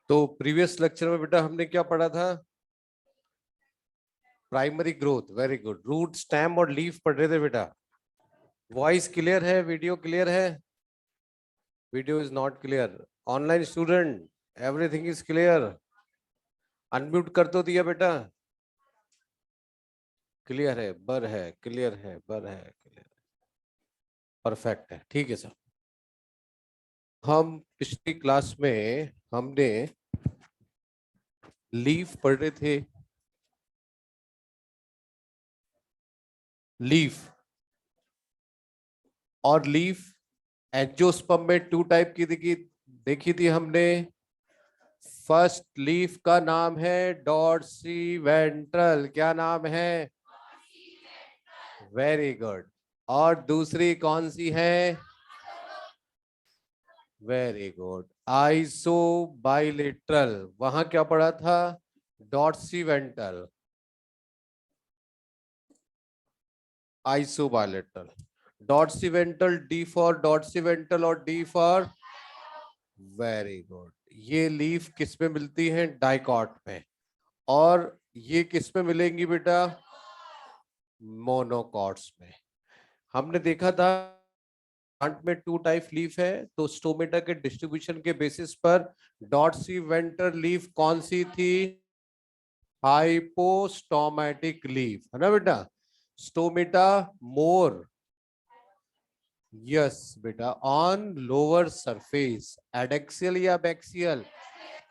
तो previous lecture में बेटा हमने क्या पढ़ा था? Primary growth. Very good. Root, stem और लीफ पढ़ रहे थे बेटा। वॉइस क्लियर है? वीडियो क्लियर है? Video is not clear. Online student, everything is clear? Unmute कर तो दिया बेटा? क्लियर है, बर है, क्लियर है, बर है, क्लियर है, परफेक्ट है। ठीक है सर। हम पिछली क्लास में हमने लीफ पढ़ रहे थे। लीफ और लीफ एंजियोस्पर्म में टू टाइप की देखी थी हमने। फर्स्ट लीफ का नाम है डॉर्सी वेंट्रल। क्या नाम है? Very good. और दूसरी कौन सी है? Very good, isobilateral. वहां क्या पढ़ा था? Dorsiventral, isobilateral. Dorsiventral, D for dorsiventral और डी फॉर। Very good. ये लीफ किस में मिलती है? डाइकॉट में। और ये किस में मिलेंगी बेटा? मोनोकॉट्स में। हमने देखा था प्लांट में टू टाइप लीफ है, तो स्टोमेटा के डिस्ट्रीब्यूशन के बेसिस पर डॉर्सी वेंट्रल लीफ कौन सी थी? हाइपोस्टोमेटिक लीफ है ना बेटा। स्टोमेटा मोर, यस बेटा, ऑन लोअर सरफेस। एडेक्सियल या बैक्सियल?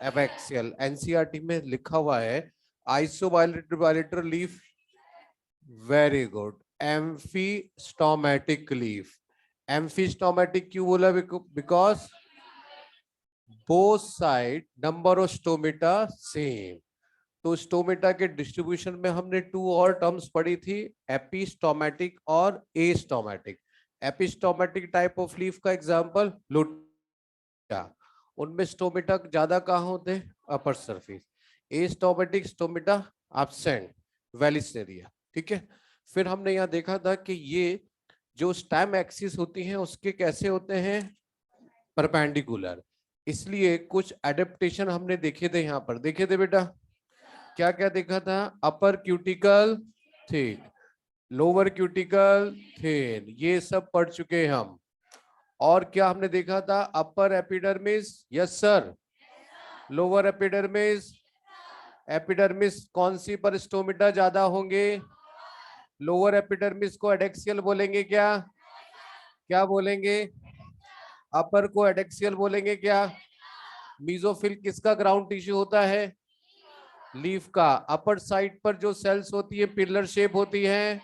एबैक्सियल। एनसीईआरटी में लिखा हुआ है isobilateral leaf. Very good. Amphistomatic leaf. Amphistomatic क्यों बोला? Because both side number of stomata same. तो स्टोमेटा के डिस्ट्रीब्यूशन में हमने टू और टर्म्स पढ़ी थी, एपिस्टोमेटिक और astomatic. Epistomatic type of leaf का एग्जांपल लुटिया। उनमें स्टोमेटा ज्यादा कहाँ होते हैं? Upper surface. Astomatic stomata absent, vallisneria. ठीक है। फिर हमने यहाँ देखा था कि ये जो स्टेम एक्सिस होती हैं उसके कैसे होते हैं? परपेंडिकुलर। इसलिए कुछ एडेप्टेशन हमने देखे थे, यहाँ पर देखे थे बेटा। क्या क्या देखा था? Upper cuticle thick, lower cuticle thin, ये सब पढ़ चुके हैं हम। और क्या हमने देखा था? Upper epidermis, yes sir. Lower epidermis, epidermis कौन सी पर स्टोमेटा ज्यादा होंगे? लोअर एपिडर्मिस को एडेक्सियल बोलेंगे क्या? क्या बोलेंगे? अपर को एडेक्सियल बोलेंगे क्या? मीजोफिल किसका ग्राउंड टिश्यू होता है? लीफ का। अपर साइड पर जो सेल्स होती है पिलर शेप होती है,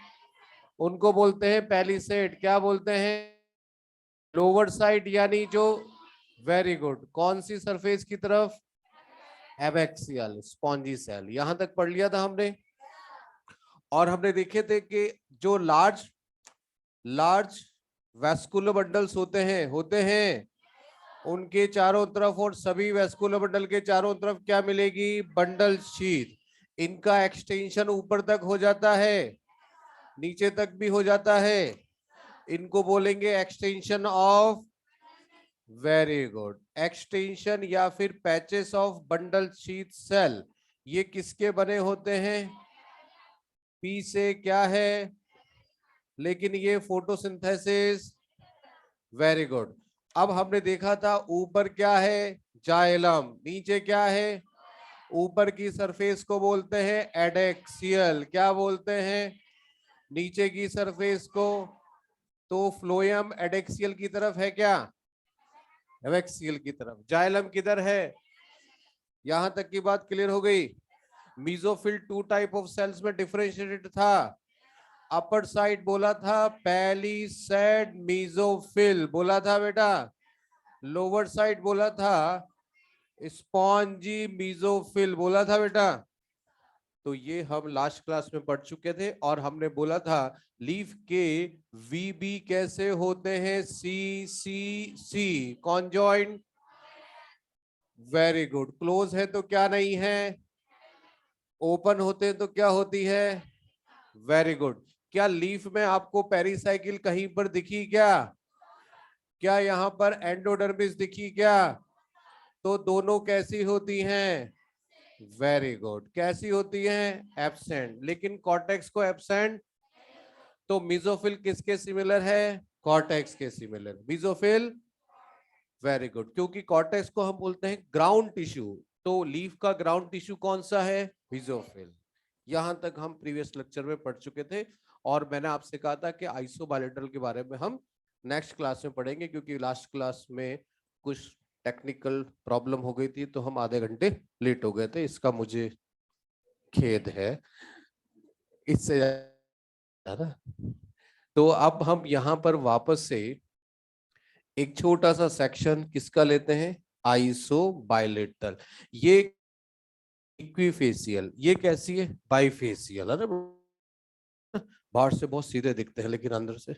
उनको बोलते हैं पैलिसेड। क्या बोलते हैं? लोअर साइड यानी जो। Very good. कौन सी सरफेस की तरफ? Abaxial, spongy cell. यहां तक पढ़ लिया था हमने। और हमने देखे थे कि जो लार्ज लार्ज वैस्कुलर बंडल्स होते हैं उनके चारों तरफ, और सभी वैस्कुलर बंडल के चारों तरफ क्या मिलेगी? Bundle sheath. इनका एक्सटेंशन ऊपर तक हो जाता है, नीचे तक भी हो जाता है। इनको बोलेंगे extension of. Very good. Extension या फिर patches of bundle sheath cell. ये किसके बने होते हैं? पी से क्या है? लेकिन ये फोटोसिंथेसिस। Very good. अब हमने देखा था ऊपर क्या है? जाइलम। नीचे क्या है? ऊपर की सरफेस को बोलते हैं एडेक्सियल। क्या बोलते हैं? नीचे की सरफेस को। तो फ्लोएम एडेक्सियल की तरफ है क्या? एबैक्सियल की तरफ। जाइलम किधर है? यहां तक की बात क्लियर हो गई? Mesophyll two type of cells में डिफरेंशिएटेड था। अपर साइड बोला था पैलिसेड मीजोफिल बोला था बेटा। लोअर साइड बोला था स्पॉन्जी मीजोफिल बोला था बेटा। तो ये हम लास्ट क्लास में पढ़ चुके थे। और हमने बोला था लीफ के वीबी कैसे होते हैं? सी सी सी कॉन्जॉइंट। Very good. क्लोज है तो क्या नहीं है? ओपन होते हैं तो क्या होती है? Very good. क्या लीफ में आपको पेरिसाइकिल कहीं पर दिखी क्या? क्या यहाँ पर एंडोडर्मिस दिखी क्या? तो दोनों कैसी होती हैं? Very good. कैसी होती हैं? एब्सेंट। लेकिन कॉर्टेक्स को एब्सेंट, तो मिजोफिल किसके सिमिलर है? कॉर्टेक्स के सिमिलर। Mesophyll, very good. क्योंकि कॉर्टेक्स को हम बोलते हैं ग्राउंड टिश्यू, तो लीफ का ग्राउंड टिश्यू कौन सा है? मिजोफिल। यहां तक हम प्रीवियस लेक्चर में पढ़ चुके थे, और मैंने आपसे कहा था कि आइसोबायलेटरल के बारे में हम नेक्स्ट क्लास में पढ़ेंगे, क्योंकि लास्ट क्लास में कुछ टेक्निकल प्रॉब्लम हो गई थी, तो हम आधे घंटे लेट हो गए थे। इसका मुझे खेद है। इससे ज्यादा, तो अब हम यहाँ पर वापस से एक छोटा सा सेक्शन किसका लेते हैं? आइसोबायलेटरल। ये इक्विफेशियल, ये कैसी है? बाइफेशियल। अरे बाहर से बहुत सीधे दिखते हैं, लेकिन अंदर से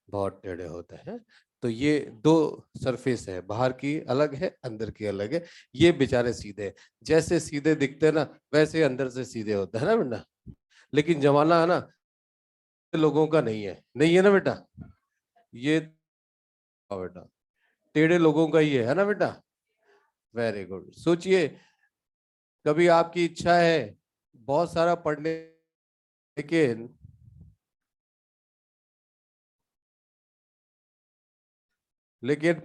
बहुत टेढ़े होते हैं। तो ये दो सरफेस है, बाहर की अलग है, अंदर की अलग है। ये बेचारे सीधे, जैसे सीधे दिखते हैं ना, वैसे अंदर से सीधे होते हैं ना बेटा। लेकिन जमाना है ना, लोगों का नहीं है, नहीं है ना बेटा। ये बेटा टेढ़े लोगों का ही है ना बेटा। Very good. सोचिए, कभी आपकी इच्छा है बहुत सारा पढ़ने, लेकिन लेकिन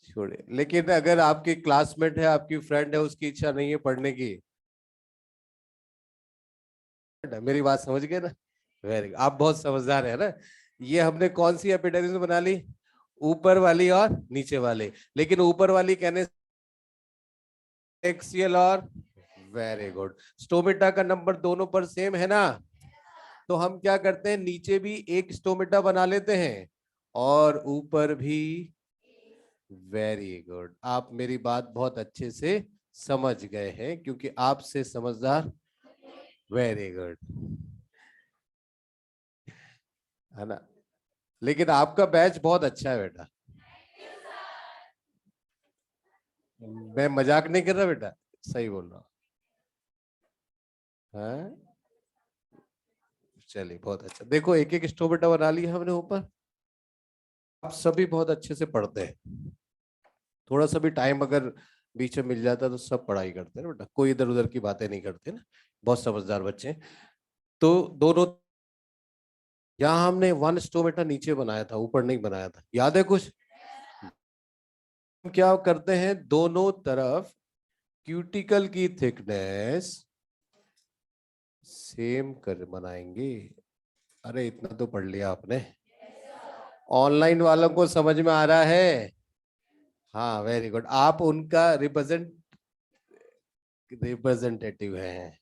छोड़िए, लेकिन अगर आपकी क्लासमेट है, आपकी फ्रेंड है, उसकी इच्छा नहीं है पढ़ने की, मेरी बात समझ गए ना? वेरी, आप बहुत समझदार है ना। ये हमने कौन सी एपिडेमिस बना ली? ऊपर वाली और नीचे वाले। लेकिन ऊपर वाली कहने एक्सियल और, वेरी गुड। स्टोमेटा का नंबर दोनों पर सेम है ना, तो हम क्या करते हैं, नीचे भी एक स्टोमेटा बना लेते हैं और ऊपर भी। Very good. आप मेरी बात बहुत अच्छे से समझ गए हैं, क्योंकि आपसे समझदार। वेरी गुड, है ना। लेकिन आपका बैच बहुत अच्छा है बेटा, मैं मजाक नहीं कर रहा बेटा, सही बोल रहा हूँ। हाँ? चलिए बहुत अच्छा। देखो एक एक स्टोमेटा बना लिया हमने ऊपर। आप सभी बहुत अच्छे से पढ़ते हैं। थोड़ा सा भी टाइम अगर बीच में मिल जाता तो सब पढ़ाई करते हैं ना बेटा, कोई इधर उधर की बातें नहीं करते ना। बहुत समझदार बच्चे हैं। तो दोनों, यहाँ हमने वन स्टोमेटा नीचे बनाया था, ऊपर नहीं बनाया था, याद है कुछ? हम क्या करते हैं, दोनों तरफ क्यूटिकल की थिकनेस सेम कर बनाएंगे। अरे इतना तो पढ़ लिया आपने। ऑनलाइन वालों को समझ में आ रहा है? हाँ वेरी गुड। आप उनका रिप्रेजेंटेटिव हैं।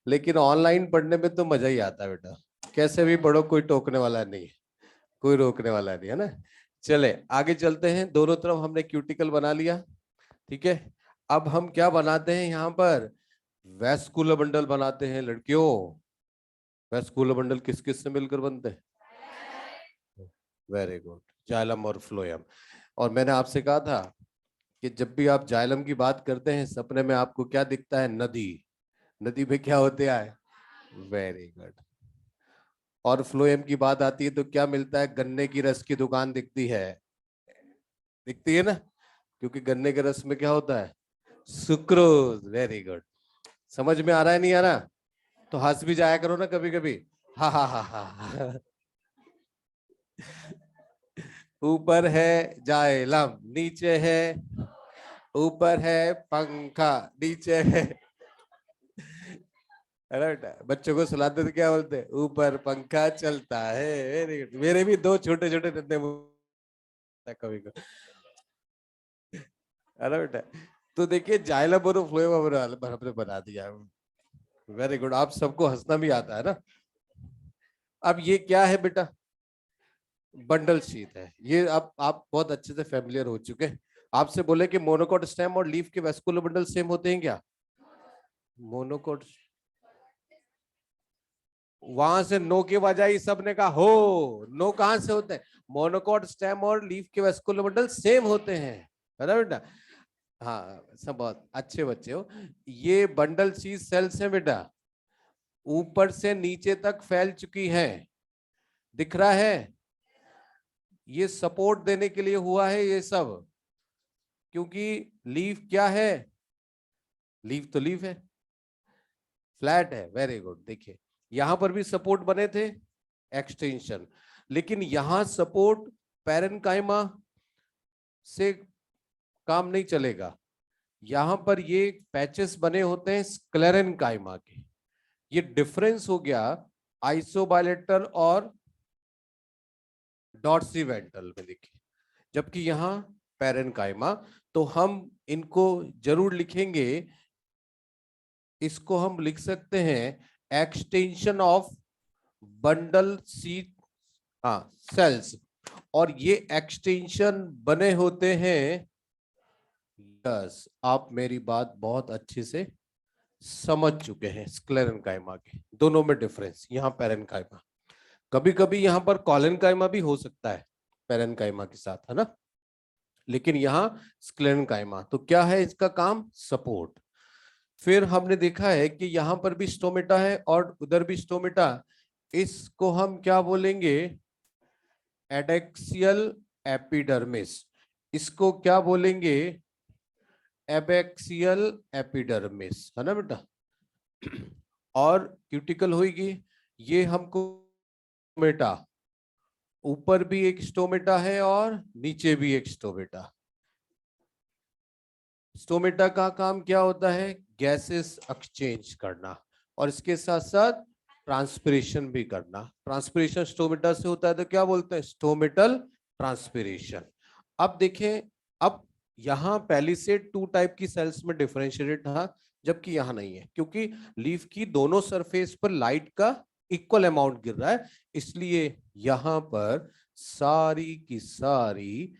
लेकिन ऑनलाइन पढ़ने में तो मजा ही आता है बेटा, कैसे भी पढ़ो, कोई टोकने वाला नहीं है, कोई रोकने वाला नहीं है ना। चले आगे चलते हैं। दोनों तरफ हमने क्यूटिकल बना लिया, ठीक है। अब हम क्या बनाते हैं यहाँ पर? वेस्कुलर बंडल बनाते हैं लड़कियों। वेस्कुलर बंडल किस किस से मिलकर बनते हैं? Very good. जाइलम और फ्लोएम। और मैंने आपसे कहा था कि जब भी आप जाइलम की बात करते हैं, सपने में आपको क्या दिखता है? नदी। नदी में क्या होते हैं? Very good. और फ्लोएम की बात आती है तो क्या मिलता है? गन्ने की रस की दुकान दिखती है, दिखती है ना, क्योंकि गन्ने के रस में क्या होता है? सुक्रोज। Very good. समझ में आ रहा है नहीं आ रहा? तो हंस भी जाया करो ना कभी कभी। हा हा हा हा। ऊपर है जाइलम, नीचे है, ऊपर है पंखा, नीचे है। अरे बेटा बच्चों को सुलाते तो क्या बोलते हैं? ऊपर पंखा चलता है। Very good. मेरे भी दो छोटे छोटे नन्हे कभी को। अरे बेटा, तो देखिए जाइलम और फ्लोएम हमने बना दिया। Very good. आप सबको हंसना भी आता है ना। अब ये क्या है बेटा? बंडल शीट है ये। अब आप बहुत अच्छे से फेमिलियर हो चुके हैं। आपसे बोले कि मोनोकोट स्टेम और लीफ के वेस्कुलर बंडल सेम होते हैं क्या? मोनोकोट, वहां से नो की बजाय सबने कहा हो। नो कहां से होते हैं? मोनोकोट स्टेम और लीफ के वेस्कुलर बंडल सेम होते हैं, है ना बेटा। हाँ सब बहुत अच्छे बच्चे हो। ये बंडल शीट सेल्स है बेटा, ऊपर से नीचे तक फैल चुकी है। दिख रहा है? ये सपोर्ट देने के लिए हुआ है ये सब, क्योंकि लीफ क्या है? लीफ तो लीफ है, फ्लैट है। Very good. देखिए यहां पर भी सपोर्ट बने थे, एक्सटेंशन, लेकिन यहां सपोर्ट पैरेनकाइमा से काम नहीं चलेगा। यहां पर ये पैचेस बने होते हैं स्क्लेरेनकाइमा के। ये डिफरेंस हो गया आइसोबायलेटरल और डॉर्सीवेंट्रल में। देखिए जबकि यहाँ पैरेनकाइमा, तो हम इनको जरूर लिखेंगे। इसको हम लिख सकते हैं एक्सटेंशन ऑफ बंडल सीट, हाँ, सेल्स। और ये एक्सटेंशन बने होते हैं, यस, आप मेरी बात बहुत अच्छे से समझ चुके हैं। स्क्लेरेनकाइमा के दोनों में डिफरेंस, यहाँ पैरेनकाइमा, कभी कभी यहाँ पर कॉलेनकाइमा भी हो सकता है पैरेनकाइमा के साथ, है ना, लेकिन यहाँ स्क्लेरेनकाइमा। तो क्या है इसका काम? सपोर्ट। फिर हमने देखा है कि यहाँ पर भी स्टोमेटा है और उधर भी स्टोमेटा। इसको हम क्या बोलेंगे? Adaxial epidermis. इसको क्या बोलेंगे? एबैक्सियल एपिडर्मिस, है ना बेटा। और क्यूटिकल होगी, ये हमको स्टोमेटा, ऊपर भी एक स्टोमेटा है और नीचे भी एक स्टोमेटा। स्टोमेटा का काम क्या होता है? गैसेस एक्सचेंज करना और इसके साथ साथ ट्रांसपिरेशन भी करना। ट्रांसपिरेशन स्टोमेटा से होता है तो क्या बोलते हैं? Stomatal transpiration. अब देखें, अब यहाँ पहले से 2 टाइप की सेल्स में डिफरेंशिएटेड था, जबकि यहाँ नहीं है, क्योंकि लीफ की दोनों सरफेस पर लाइट का इक्वल अमाउंट गिर रहा है, इसलिए यहाँ पर सारी की सारी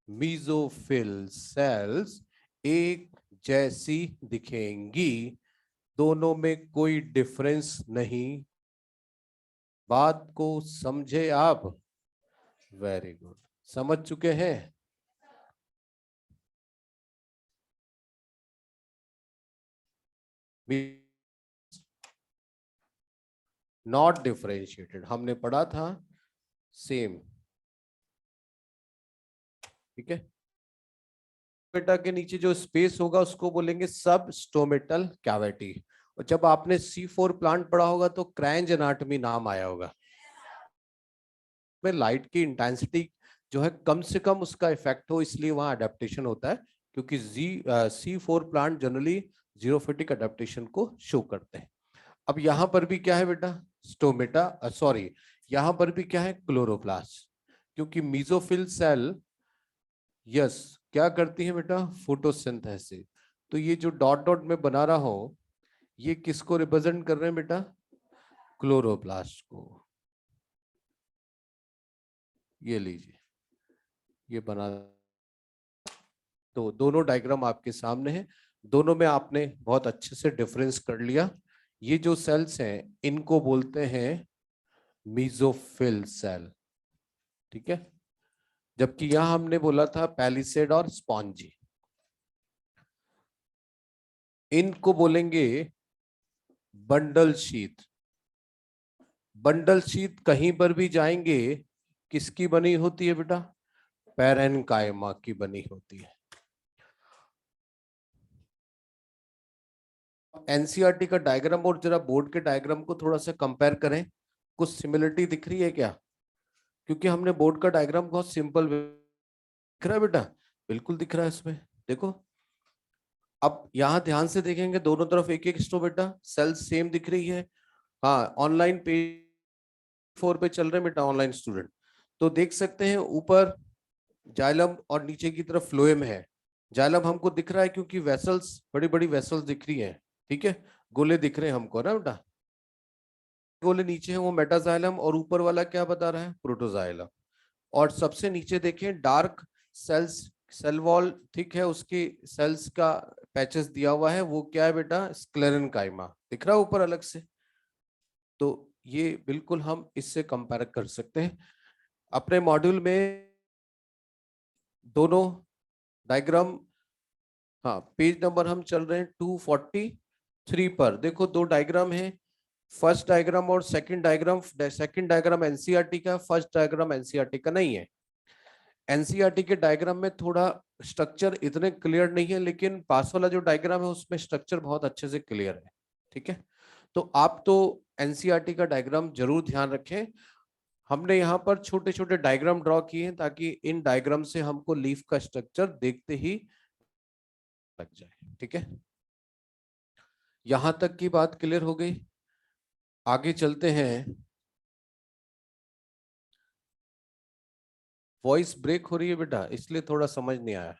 मीजोफिल सेल्स एक जैसी दिखेंगी, दोनों में कोई डिफरेंस नहीं। बात को समझे आप? वेरी गुड, समझ चुके हैं। नॉट डिफरेंशिएटेड हमने पढ़ा था, सेम, ठीक है। स्टोमेटा के नीचे जो स्पेस होगा उसको बोलेंगे सब स्टोमेटल कैविटी। और जब आपने C4 प्लांट पढ़ा होगा तो क्रैंज एनाटॉमी नाम आया होगा। में लाइट की इंटेंसिटी जो है कम से कम उसका इफेक्ट हो, इसलिए वहां अडेप्टेशन होता है, क्योंकि C4 plant generally xerophytic adaptation को शो करते हैं। अब यहाँ पर भी क्या है बेटा? स्टोमेटा, सॉरी, यहाँ पर भी क्या है? क्लोरोप्लास्ट। क्योंकि मीजोफिल सेल, यस, क्या करती है बेटा? फोटोसिंथेसिस। तो ये जो डॉट डॉट में बना रहा हूं, ये किसको रिप्रेजेंट कर रहे हैं बेटा? क्लोरोप्लास्ट को। ये लीजिए, ये बना, तो दोनों डायग्राम आपके सामने हैं, दोनों में आपने बहुत अच्छे से डिफरेंस कर लिया। ये जो सेल्स हैं इनको बोलते हैं मीजोफिल सेल, ठीक है। जबकि यहां हमने बोला था पैलिसेड और स्पॉन्जी, इनको बोलेंगे बंडल शीथ। बंडल शीथ कहीं पर भी जाएंगे किसकी बनी होती है बेटा? पैरेनकाइमा की बनी होती है। एनसीईआरटी का डायग्राम और जरा बोर्ड के डायग्राम को थोड़ा सा कंपेयर करें, कुछ सिमिलरिटी दिख रही है क्या? क्योंकि हमने बोर्ड का डायग्राम बहुत सिंपल दिख रहा है बेटा, बिल्कुल दिख रहा है इसमें, देखो। अब यहां ध्यान से देखेंगे, दोनों तरफ एक एक स्टोमेटा, सेल सेम दिख रही है। हाँ, ऑनलाइन पेज 4 पे चल रहे हैं बेटा ऑनलाइन स्टूडेंट, तो देख सकते हैं ऊपर जाइलम और नीचे की तरफ फ्लोएम है। जाइलम हमको दिख रहा है क्योंकि वेसल्स, बड़ी बड़ी वेसल्स दिख रही हैं, ठीक है, गोले दिख रहे हैं हमको ना बेटा। गोले नीचे हैं वो मेटाजाइलम, और ऊपर वाला क्या बता रहा है? प्रोटोजाइलम। और सबसे नीचे देखें dark cells, cell wall thick है, उसकी सेल्स का पैचेस दिया हुआ है, वो क्या है बेटा? स्क्लेरेनकाइमा दिख रहा है ऊपर अलग से। तो ये बिल्कुल हम इससे कंपेयर कर सकते हैं। अपने मॉड्यूल में दोनों डायग्राम, हाँ, पेज नंबर हम चल रहे हैं 243 पर। देखो दो डायग्राम है, फर्स्ट डायग्राम और सेकंड डायग्राम एनसीईआरटी का, फर्स्ट डायग्राम एनसीईआरटी का नहीं है। एनसीईआरटी के डायग्राम में थोड़ा स्ट्रक्चर इतने क्लियर नहीं है, लेकिन पास वाला जो डायग्राम है उसमें स्ट्रक्चर बहुत अच्छे से क्लियर है। ठीक है, तो आप तो एनसीईआरटी का डायग्राम जरूर ध्यान रखें। हमने यहाँ पर छोटे छोटे डायग्राम ड्रॉ किए हैं ताकि इन डायग्राम से हमको लीफ का स्ट्रक्चर देखते ही लग जाए। ठीक है, यहां तक की बात क्लियर हो गई। आगे चलते हैं। वॉइस ब्रेक हो रही है बेटा, इसलिए थोड़ा समझ नहीं आया।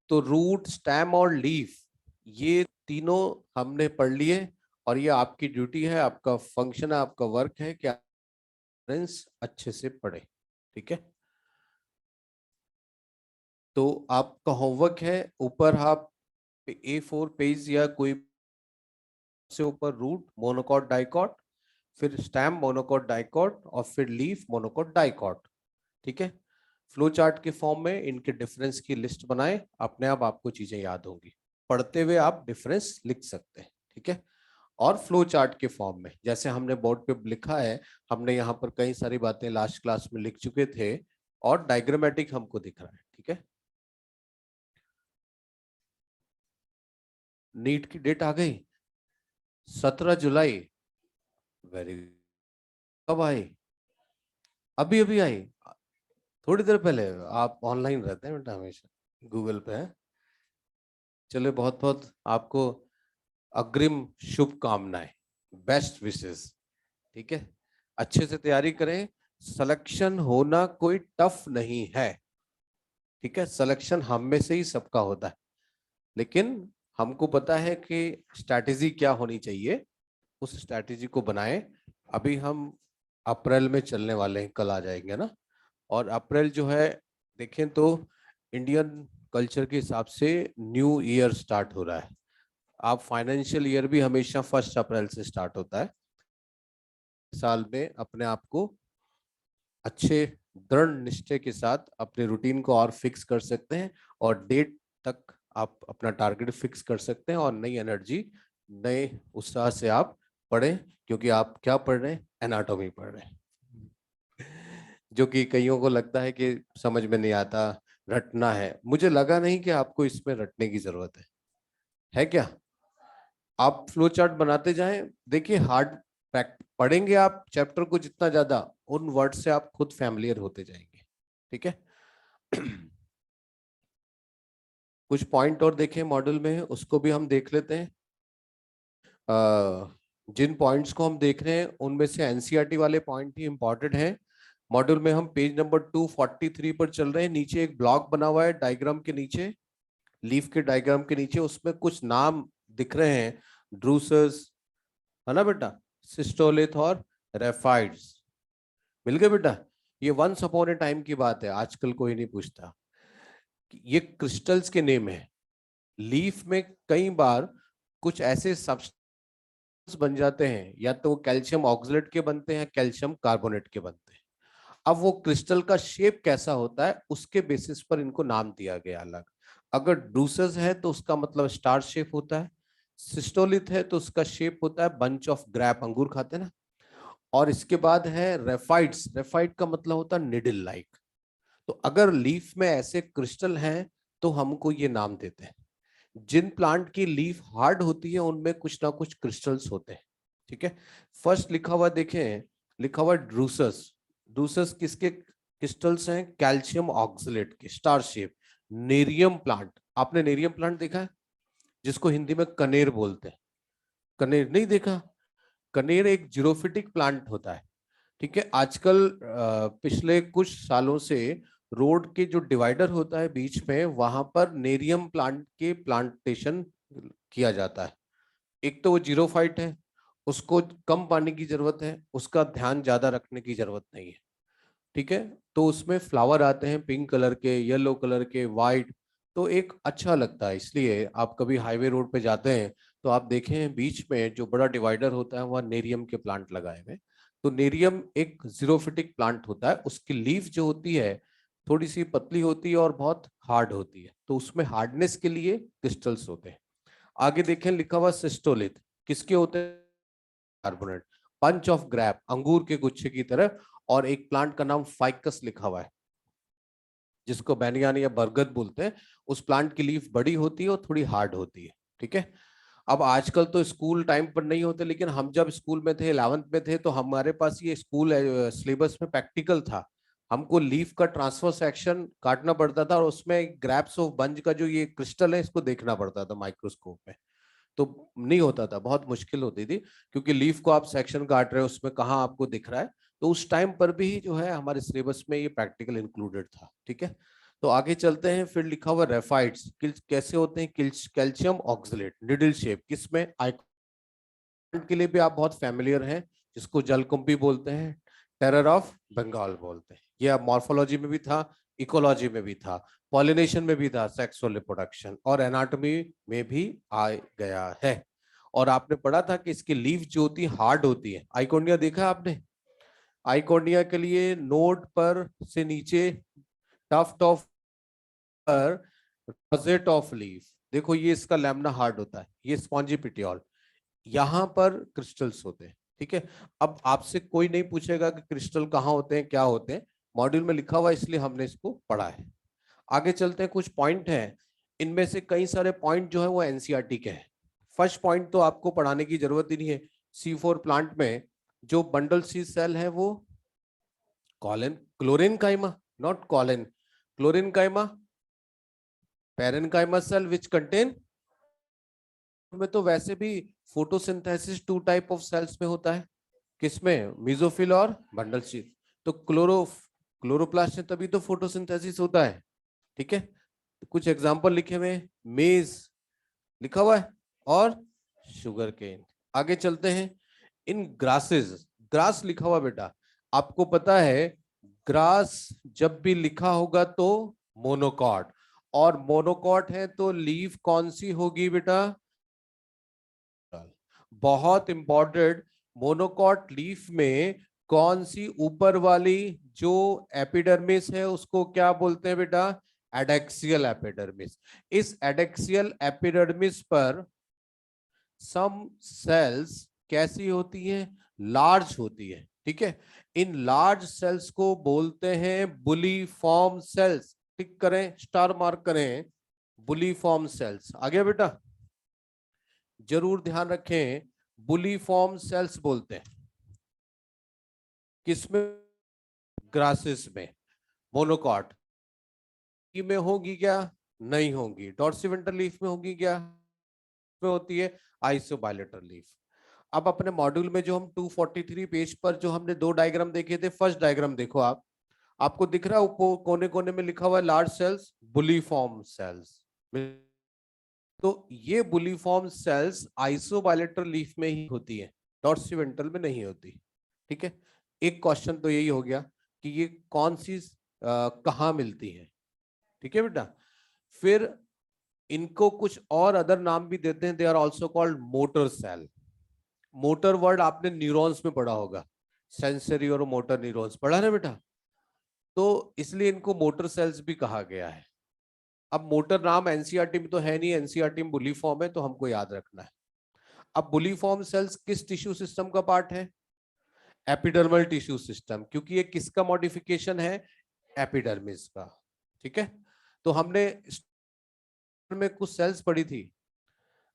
तो रूट, स्टेम और लीफ, ये तीनों हमने पढ़ लिए, और ये आपकी ड्यूटी है, आपका फंक्शन है, आपका वर्क है कि रेफरेंस अच्छे से पढ़े। ठीक है, तो आपका होमवर्क है, ऊपर आप A4 पेज या कोई से ऊपर रूट मोनोकॉट डाइकॉट, फिर स्टेम मोनोकॉट डाइकॉट, और फिर लीफ मोनोकॉट डाइकॉट। ठीक है, फ्लो चार्ट के फॉर्म में इनके डिफरेंस की लिस्ट बनाएं, अपने आप आपको चीजें याद होंगी, पढ़ते हुए आप डिफरेंस लिख सकते हैं। ठीक है, और फ्लो चार्ट के फॉर्म में जैसे हमने बोर्ड पे लिखा है, हमने यहाँ पर कई सारी बातें लास्ट क्लास में लिख चुके थे, और डायग्रामेटिक हमको दिख रहा है। ठीक है, नीट की डेट आ गई 17 जुलाई। वेरी, कब आई? अभी अभी आई, थोड़ी देर पहले। आप ऑनलाइन रहते हैं बेटा हमेशा, गूगल पे है। चलो, बहुत बहुत आपको अग्रिम शुभकामनाएं, बेस्ट विशेस। ठीक है, अच्छे से तैयारी करें। सिलेक्शन होना कोई टफ नहीं है। ठीक है, सिलेक्शन हम में से ही सबका होता है, लेकिन हमको पता है कि स्ट्रैटेजी क्या होनी चाहिए, उस स्ट्रैटेजी को बनाएं। अभी हम अप्रैल में चलने वाले हैं, कल आ जाएंगे ना। और अप्रैल जो है, देखें तो इंडियन कल्चर के हिसाब से न्यू ईयर स्टार्ट हो रहा है। आप फाइनेंशियल ईयर भी हमेशा 1 अप्रैल से स्टार्ट होता है। साल में अपने आप को अच्छे दृढ़ निश्चय के साथ अपने रूटीन को और फिक्स कर सकते हैं, और डेट तक आप अपना टारगेट फिक्स कर सकते हैं, और नई एनर्जी, नए उत्साह से आप पढ़ें। क्योंकि आप क्या पढ़ रहे हैं? एनाटॉमी पढ़ रहे हैं, जो कि कईयों को लगता है कि समझ में नहीं आता, रटना है। मुझे लगा नहीं कि आपको इसमें रटने की जरूरत है क्या? आप फ्लो चार्ट बनाते जाएं, देखिए हार्ड पढ़ेंगे आप चैप्टर को जितना ज्यादा, उन वर्ड से आप खुद फैमिलियर होते जाएंगे। ठीक है, कुछ पॉइंट और देखें मॉडल में, उसको भी हम देख लेते हैं। जिन पॉइंट्स को हम देख रहे हैं उनमें से एनसीईआरटी वाले पॉइंट ही इंपॉर्टेंट हैं। मॉड्यूल में हम पेज नंबर 243 पर चल रहे हैं। नीचे एक ब्लॉक बना हुआ है डायग्राम के नीचे, लीफ के डायग्राम के नीचे, उसमें कुछ नाम दिख रहे हैं, ड्रूसस, है ना बेटा, सिस्टोलिथ और रेफाइड्स। मिल गए बेटा? ये वंस अपॉन ए टाइम की बात है, आजकल कोई नहीं पूछता। ये क्रिस्टल्स के नेम है। लीफ में कई बार कुछ ऐसे सब्सटेंस बन जाते हैं, या तो कैल्शियम ऑक्सलेट के बनते हैं, कैल्शियम कार्बोनेट के बनते हैं। अब वो क्रिस्टल का शेप कैसा होता है, उसके बेसिस पर इनको नाम दिया गया अलग। अगर ड्रूसस है तो उसका मतलब स्टार शेप होता है। सिस्टोलिथ है तो उसका शेप होता है बंच ऑफ ग्रैप, अंगूर खाते हैं ना। और इसके बाद है रेफाइट्स, रेफाइट का मतलब होता है निडल लाइक। तो अगर लीफ में ऐसे क्रिस्टल हैं तो हमको ये नाम देते हैं। जिन प्लांट की लीफ हार्ड होती है उनमें कुछ ना कुछ क्रिस्टल्स होते हैं। ठीक है, फर्स्ट लिखा हुआ देखें, लिखा हुआ ड्रूसस। ड्रूसस किसके क्रिस्टल्स हैं? कैल्शियम ऑक्सलेट के, स्टार शेप। नेरियम प्लांट, आपने नेरियम प्लांट देखा है, जिसको हिंदी में कनेर बोलते हैं? कनेर नहीं देखा? कनेर एक जीरोफिटिक प्लांट होता है। ठीक है, आजकल पिछले कुछ सालों से रोड के जो डिवाइडर होता है बीच में, वहां पर नेरियम प्लांट के प्लांटेशन किया जाता है। एक तो वो जीरो फाइट है, उसको कम पानी की जरूरत है, उसका ध्यान ज्यादा रखने की जरूरत नहीं है। ठीक है, तो उसमें फ्लावर आते हैं पिंक कलर के, येलो कलर के, वाइट। तो एक अच्छा लगता है, इसलिए आप कभी हाईवे रोड पे जाते हैं तो आप देखें बीच में जो बड़ा डिवाइडर होता है वह नेरियम के प्लांट लगाए हुए, तो नेरियम एक जीरोफिटिक प्लांट होता है, उसकी लीफ जो होती है थोड़ी सी पतली होती है और बहुत हार्ड होती है, तो उसमें हार्डनेस के लिए क्रिस्टल्स होते हैं। आगे देखें लिखा हुआ सिस्टोलिथ, किसके होते हैं? कार्बोनेट। पंच ऑफ ग्रैप, अंगूर के गुच्छे की तरह, और एक प्लांट का नाम फाइकस लिखा हुआ है जिसको बैनियान या बरगद बोलते हैं। उस प्लांट की लीफ बड़ी होती है और थोड़ी हार्ड होती है। ठीक है, अब आजकल तो स्कूल टाइम पर नहीं होते, लेकिन हम जब स्कूल में थे 11th में थे तो हमारे पास ये स्कूल सिलेबस में प्रैक्टिकल था। हमको लीफ का ट्रांसफर सेक्शन काटना पड़ता था और उसमें ग्रैप्स ऑफ बंज का जो ये क्रिस्टल है इसको देखना पड़ता था माइक्रोस्कोप में। तो नहीं होता था, बहुत मुश्किल होती थी, क्योंकि लीफ को आप सेक्शन काट रहे हो उसमें कहाँ आपको दिख रहा है। तो उस टाइम पर भी जो है हमारे सिलेबस में ये प्रैक्टिकल इंक्लूडेड था। ठीक है, तो आगे चलते हैं। फिर लिखा हुआ रेफाइट्स कैसे होते हैं? कैल्शियम ऑक्सलेट, निडल शेप, किसमें? आइकॉन के लिए भी आप बहुत फैमिलियर हैं, जिसको जलकुंभी बोलते हैं, टेरर ऑफ बंगाल बोलते हैं। ये अब मॉर्फोलॉजी में भी था, इकोलॉजी में भी था, पॉलिनेशन में भी था, सेक्सुअल रिप्रोडक्शन और एनाटॉमी में भी आ गया है। और आपने पढ़ा था कि इसकी लीफ जो होती है हार्ड होती है। आइकोनिया देखा आपने? आइकोनिया के लिए नोड पर से नीचे टफ्ट ऑफ पर रोसेट ऑफ लीफ, देखो ये इसका लैमिना हार्ड होता है, ये स्पॉन्जी पिटियोल, यहाँ पर क्रिस्टल्स होते हैं। ठीक है, अब आपसे कोई नहीं पूछेगा कि क्रिस्टल कहाँ होते हैं, क्या होते हैं, मॉड्यूल में लिखा हुआ इसलिए हमने इसको पढ़ा है। आगे चलते हैं, कुछ पॉइंट हैं, इनमें से कई सारे पॉइंट जो है वो एनसीईआरटी के हैं। फर्स्ट पॉइंट तो आपको पढ़ाने की जरूरत ही नहीं है। C4 प्लांट में जो बंडल सी सेल है वो colon chlorenchyma, not colon, chlorenchyma, parenchyma cell which contain में तो वैसे भी फोटोसिंथेसिस 2 टाइप ऑफ सेल्स में होता है, किसमें? मीजोफिल और बंडल शीथ। तो क्लोरोप्लास्ट में तभी तो फोटोसिंथेसिस होता है। ठीक है, तो कुछ एग्जांपल लिखे हुए, मेज लिखा हुआ है और शुगर केन। आगे चलते हैं, इन ग्रासेस, ग्रास लिखा हुआ बेटा, आपको पता है ग्रास जब भी लिखा होगा तो मोनोकॉट, और मोनोकॉट है तो लीफ कौन सी होगी बेटा? बहुत इंपॉर्टेंट, मोनोकॉट लीफ में कौन सी ऊपर वाली जो एपिडर्मिस है उसको क्या बोलते हैं बेटा? Adaxial epidermis. इस एडेक्सियल एपिडर्मिस पर सम सेल्स कैसी होती हैं? लार्ज होती है। ठीक है, इन लार्ज सेल्स को बोलते हैं बुलीफॉर्म सेल्स। टिक करें, स्टार मार्क करें, बुलीफॉर्म सेल्स। आ गया बेटा? जरूर ध्यान रखें, बुलीफॉर्म सेल्स बोलते हैं किसमें? ग्रासेस में। मोनोकॉट में होगी क्या? नहीं होगी। डॉर्सिवेंट्रल लीफ में होगी क्या? में होती है आइसोबायलेटरल लीफ। अब अपने मॉड्यूल में जो हम 243 पेज पर जो हमने दो डायग्राम देखे थे, फर्स्ट डायग्राम देखो आप, आपको दिख रहा है ऊपर कोने कोने में लिखा हुआ है लार्ज सेल्स, बुलीफॉर्म सेल्स। तो ये बुलीफॉर्म सेल्स आइसोबायलेटरल लीफ में ही होती है, डॉर्सिवेंट्रल में नहीं होती। ठीक है, एक क्वेश्चन तो यही हो गया कि ये कौन सी कहाँ मिलती है। ठीक है बेटा, फिर इनको कुछ और अदर नाम भी देते हैं, they are also called motor cell. Motor word आपने न्यूरॉन्स में पढ़ा होगा, सेंसरी और मोटर न्यूरॉन्स पढ़ा ना बेटा, तो इसलिए इनको मोटर सेल्स भी कहा गया है। अब मोटर नाम एनसीईआरटी में तो है नहीं, एनसीईआरटी में बुली फॉर्म है, तो हमको याद रखना है। अब बुली फॉर्म सेल्स किस टिश्यू सिस्टम का पार्ट है? एपिडर्मल टिश्यू सिस्टम, क्योंकि ये किसका मॉडिफिकेशन है? एपिडर्मिस का। ठीक है, तो हमने में कुछ सेल्स पढ़ी थी,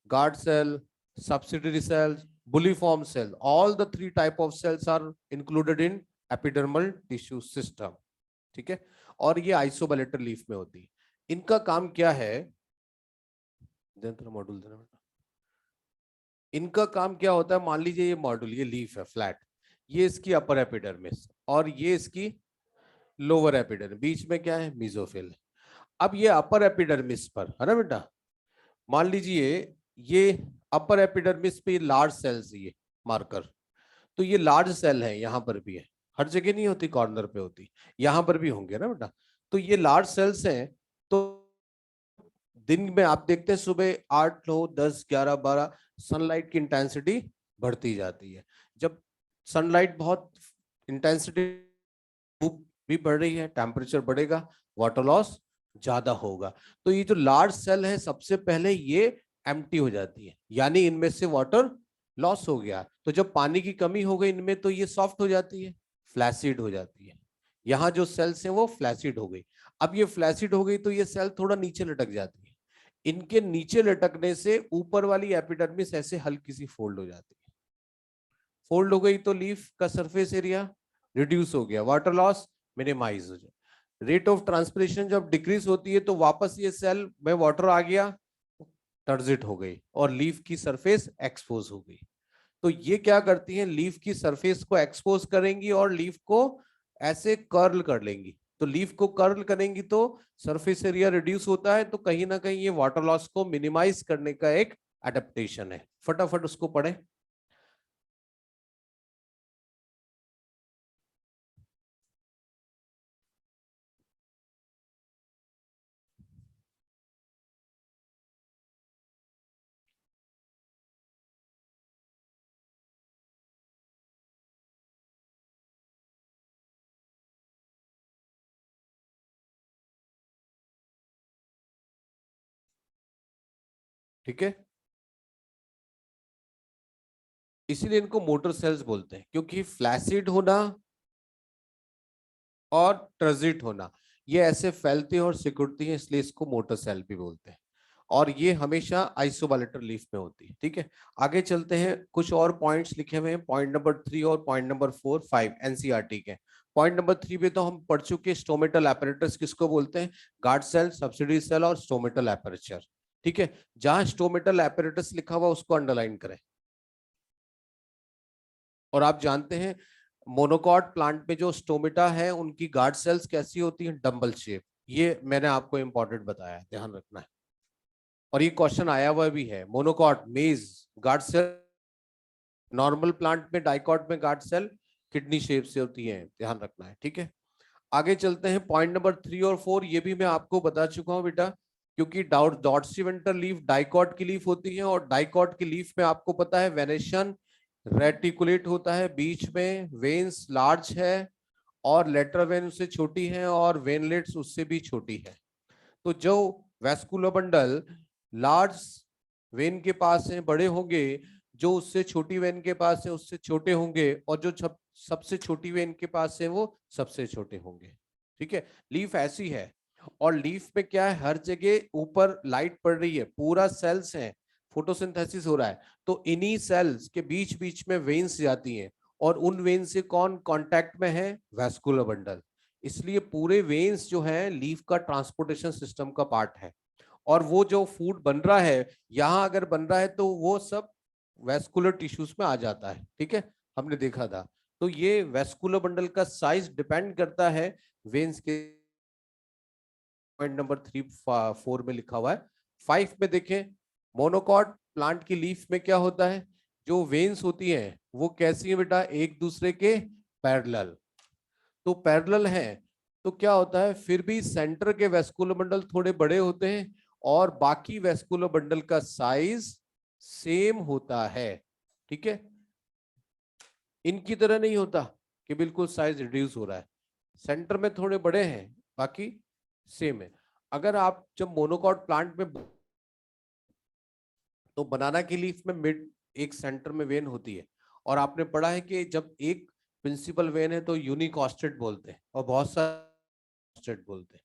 guard cell, subsidiary cells, bulliform cell, all the three type of cells are included in epidermal tissue system. ठीक है, और ये आइसोबायलेटरल लीफ में होती है। इनका काम क्या है? मॉड्यूल देना बेटा। इनका काम क्या होता है? मान लीजिए ये मॉड्यूल, ये लीफ है फ्लैट, ये इसकी अपर एपिडर्मिस और ये इसकी लोअर एपिडर्मिस, बीच में क्या है? मीजोफिल। अब ये अपर एपिडर्मिस पर है ना बेटा, मान लीजिए ये अपर एपिडर्मिस पे लार्ज सेल्स, ये मार्कर, तो ये लार्ज सेल है, यहां पर भी है, हर जगह नहीं होती, कॉर्नर पे होती, यहां पर भी होंगे ना बेटा। तो ये लार्ज सेल्स हैं, तो दिन में आप देखते हैं सुबह 8 9 10 11 12 सनलाइट की इंटेंसिटी बढ़ती जाती है। जब सनलाइट बहुत इंटेंसिटी धूप भी बढ़ रही है, टेम्परेचर बढ़ेगा, वाटर लॉस ज्यादा होगा। तो ये जो लार्ज सेल है सबसे पहले ये एम्प्टी हो जाती है, यानी इनमें से वाटर लॉस हो गया। तो जब पानी की कमी हो गई इनमें तो ये सॉफ्ट हो जाती है, फ्लैसिड हो जाती है। यहाँ जो सेल्स हैं वो फ्लैसिड हो गई। अब ये फ्लैसिड हो गई तो ये सेल थोड़ा नीचे लटक जाती है। इनके नीचे लटकने से ऊपर वाली एपिडर्मिस ऐसे हल्की सी फोल्ड हो जाती है। फोल्ड हो गई तो लीफ का सरफेस एरिया रिड्यूस हो गया, वाटर लॉस मिनिमाइज हो जाए। रेट ऑफ ट्रांसपिरेशन जब डिक्रीज होती है तो वापस ये सेल में वाटर आ गया, टर्जिट हो गई और लीफ की सरफेस एक्सपोज हो गई। तो ये क्या करती हैं, लीफ की सरफेस को एक्सपोज करेंगी और लीफ को ऐसे कर्ल कर लेंगी। तो लीफ को कर्ल करेंगी तो सरफेस एरिया रिड्यूस होता है, तो कहीं ना कहीं ये वाटर लॉस को मिनिमाइज करने का एक एडेप्टेशन है। फटाफट उसको पढ़े। ठीक है, इसीलिए इनको मोटर सेल्स बोलते हैं, क्योंकि फ्लैसिड होना और ट्रांजिट होना ये ऐसे फैलती है और सिकुड़ती है, इसलिए इसको मोटर सेल भी बोलते हैं। और ये हमेशा आइसोबायलेटरल लीफ में होती है। ठीक है, आगे चलते हैं। कुछ और पॉइंट्स लिखे हुए हैं, पॉइंट नंबर 3 और पॉइंट नंबर 4 5 एनसीईआरटी के। पॉइंट नंबर 3 पे तो हम पढ़ चुके, स्टोमेटल एपरेटस किसको बोलते हैं, गार्ड सेल, सब्सिडी सेल और स्टोमेटल एपरेचर। ठीक है, जहां स्टोमेटल एपरेटस लिखा हुआ उसको अंडरलाइन करें। और आप जानते हैं मोनोकॉट प्लांट में जो स्टोमेटा है उनकी गार्ड सेल्स कैसी होती हैं, डंबल शेप। ये मैंने आपको इंपॉर्टेंट बताया, ध्यान रखना है। और ये क्वेश्चन आया हुआ भी है, मोनोकॉट मेज गार्ड सेल, नॉर्मल प्लांट में डाइकॉट में गार्ड सेल किडनी शेप से होती है, ध्यान रखना है। ठीक है, आगे चलते हैं। पॉइंट नंबर 3 और 4 ये भी मैं आपको बता चुका हूं बेटा, क्योंकि डॉट्सीवेंटर लीफ डाइकॉट की लीफ होती है और डाइकॉट की लीफ में आपको पता है वेनेशन रेटिकुलेट होता है, बीच में वेन्स लार्ज है और लेटरल वेन उससे छोटी है और वेनलेट्स उससे भी छोटी है। तो जो वैस्कुलर बंडल लार्ज वेन के पास है बड़े होंगे, जो उससे छोटी वेन के पास है उससे छोटे होंगे, और जो सबसे छोटी वेन के पास है वो सबसे छोटे होंगे। ठीक है, लीफ ऐसी है। और लीफ में क्या है, हर जगह ऊपर लाइट पड़ रही है, पूरा सेल्स है, फोटोसिंथेसिस हो रहा है, तो इन्हीं सेल्स के बीच बीच में वेन्स जाती हैं और उन वेन से कौन कांटेक्ट में है, वैस्कुलर बंडल। इसलिए पूरे वेन्स जो है लीफ का ट्रांसपोर्टेशन सिस्टम का पार्ट है। और वो जो फूड बन रहा है यहाँ अगर बन रहा है तो वो सब वैस्कुलर टिश्यूज में आ जाता है। ठीक है, हमने देखा था। तो ये वैस्कुलर बंडल का साइज डिपेंड करता है वेन्स के। पॉइंट नंबर 3 4 में लिखा हुआ है। 5 में देखें, मोनोकॉट प्लांट की लीफ में क्या होता है, जो वेन्स होती हैं वो कैसी है बेटा, एक दूसरे के पैरेलल। तो पैरेलल है तो क्या होता है, फिर भी सेंटर के वैस्कुलर बंडल थोड़े बड़े होते हैं और बाकी वैस्कुलर बंडल का साइज सेम होता है। ठीक है, इनकी तरह नहीं होता कि बिल्कुल साइज रिड्यूस हो रहा है, सेंटर में थोड़े बड़े हैं बाकी सेम है। अगर आप जब मोनोकॉट प्लांट में, तो बनाना की लीफ में मिड एक सेंटर में वेन होती है, और आपने पढ़ा है कि जब एक प्रिंसिपल वेन है तो यूनिकॉस्टेट बोलते हैं और बहुत सारे बोलते हैं।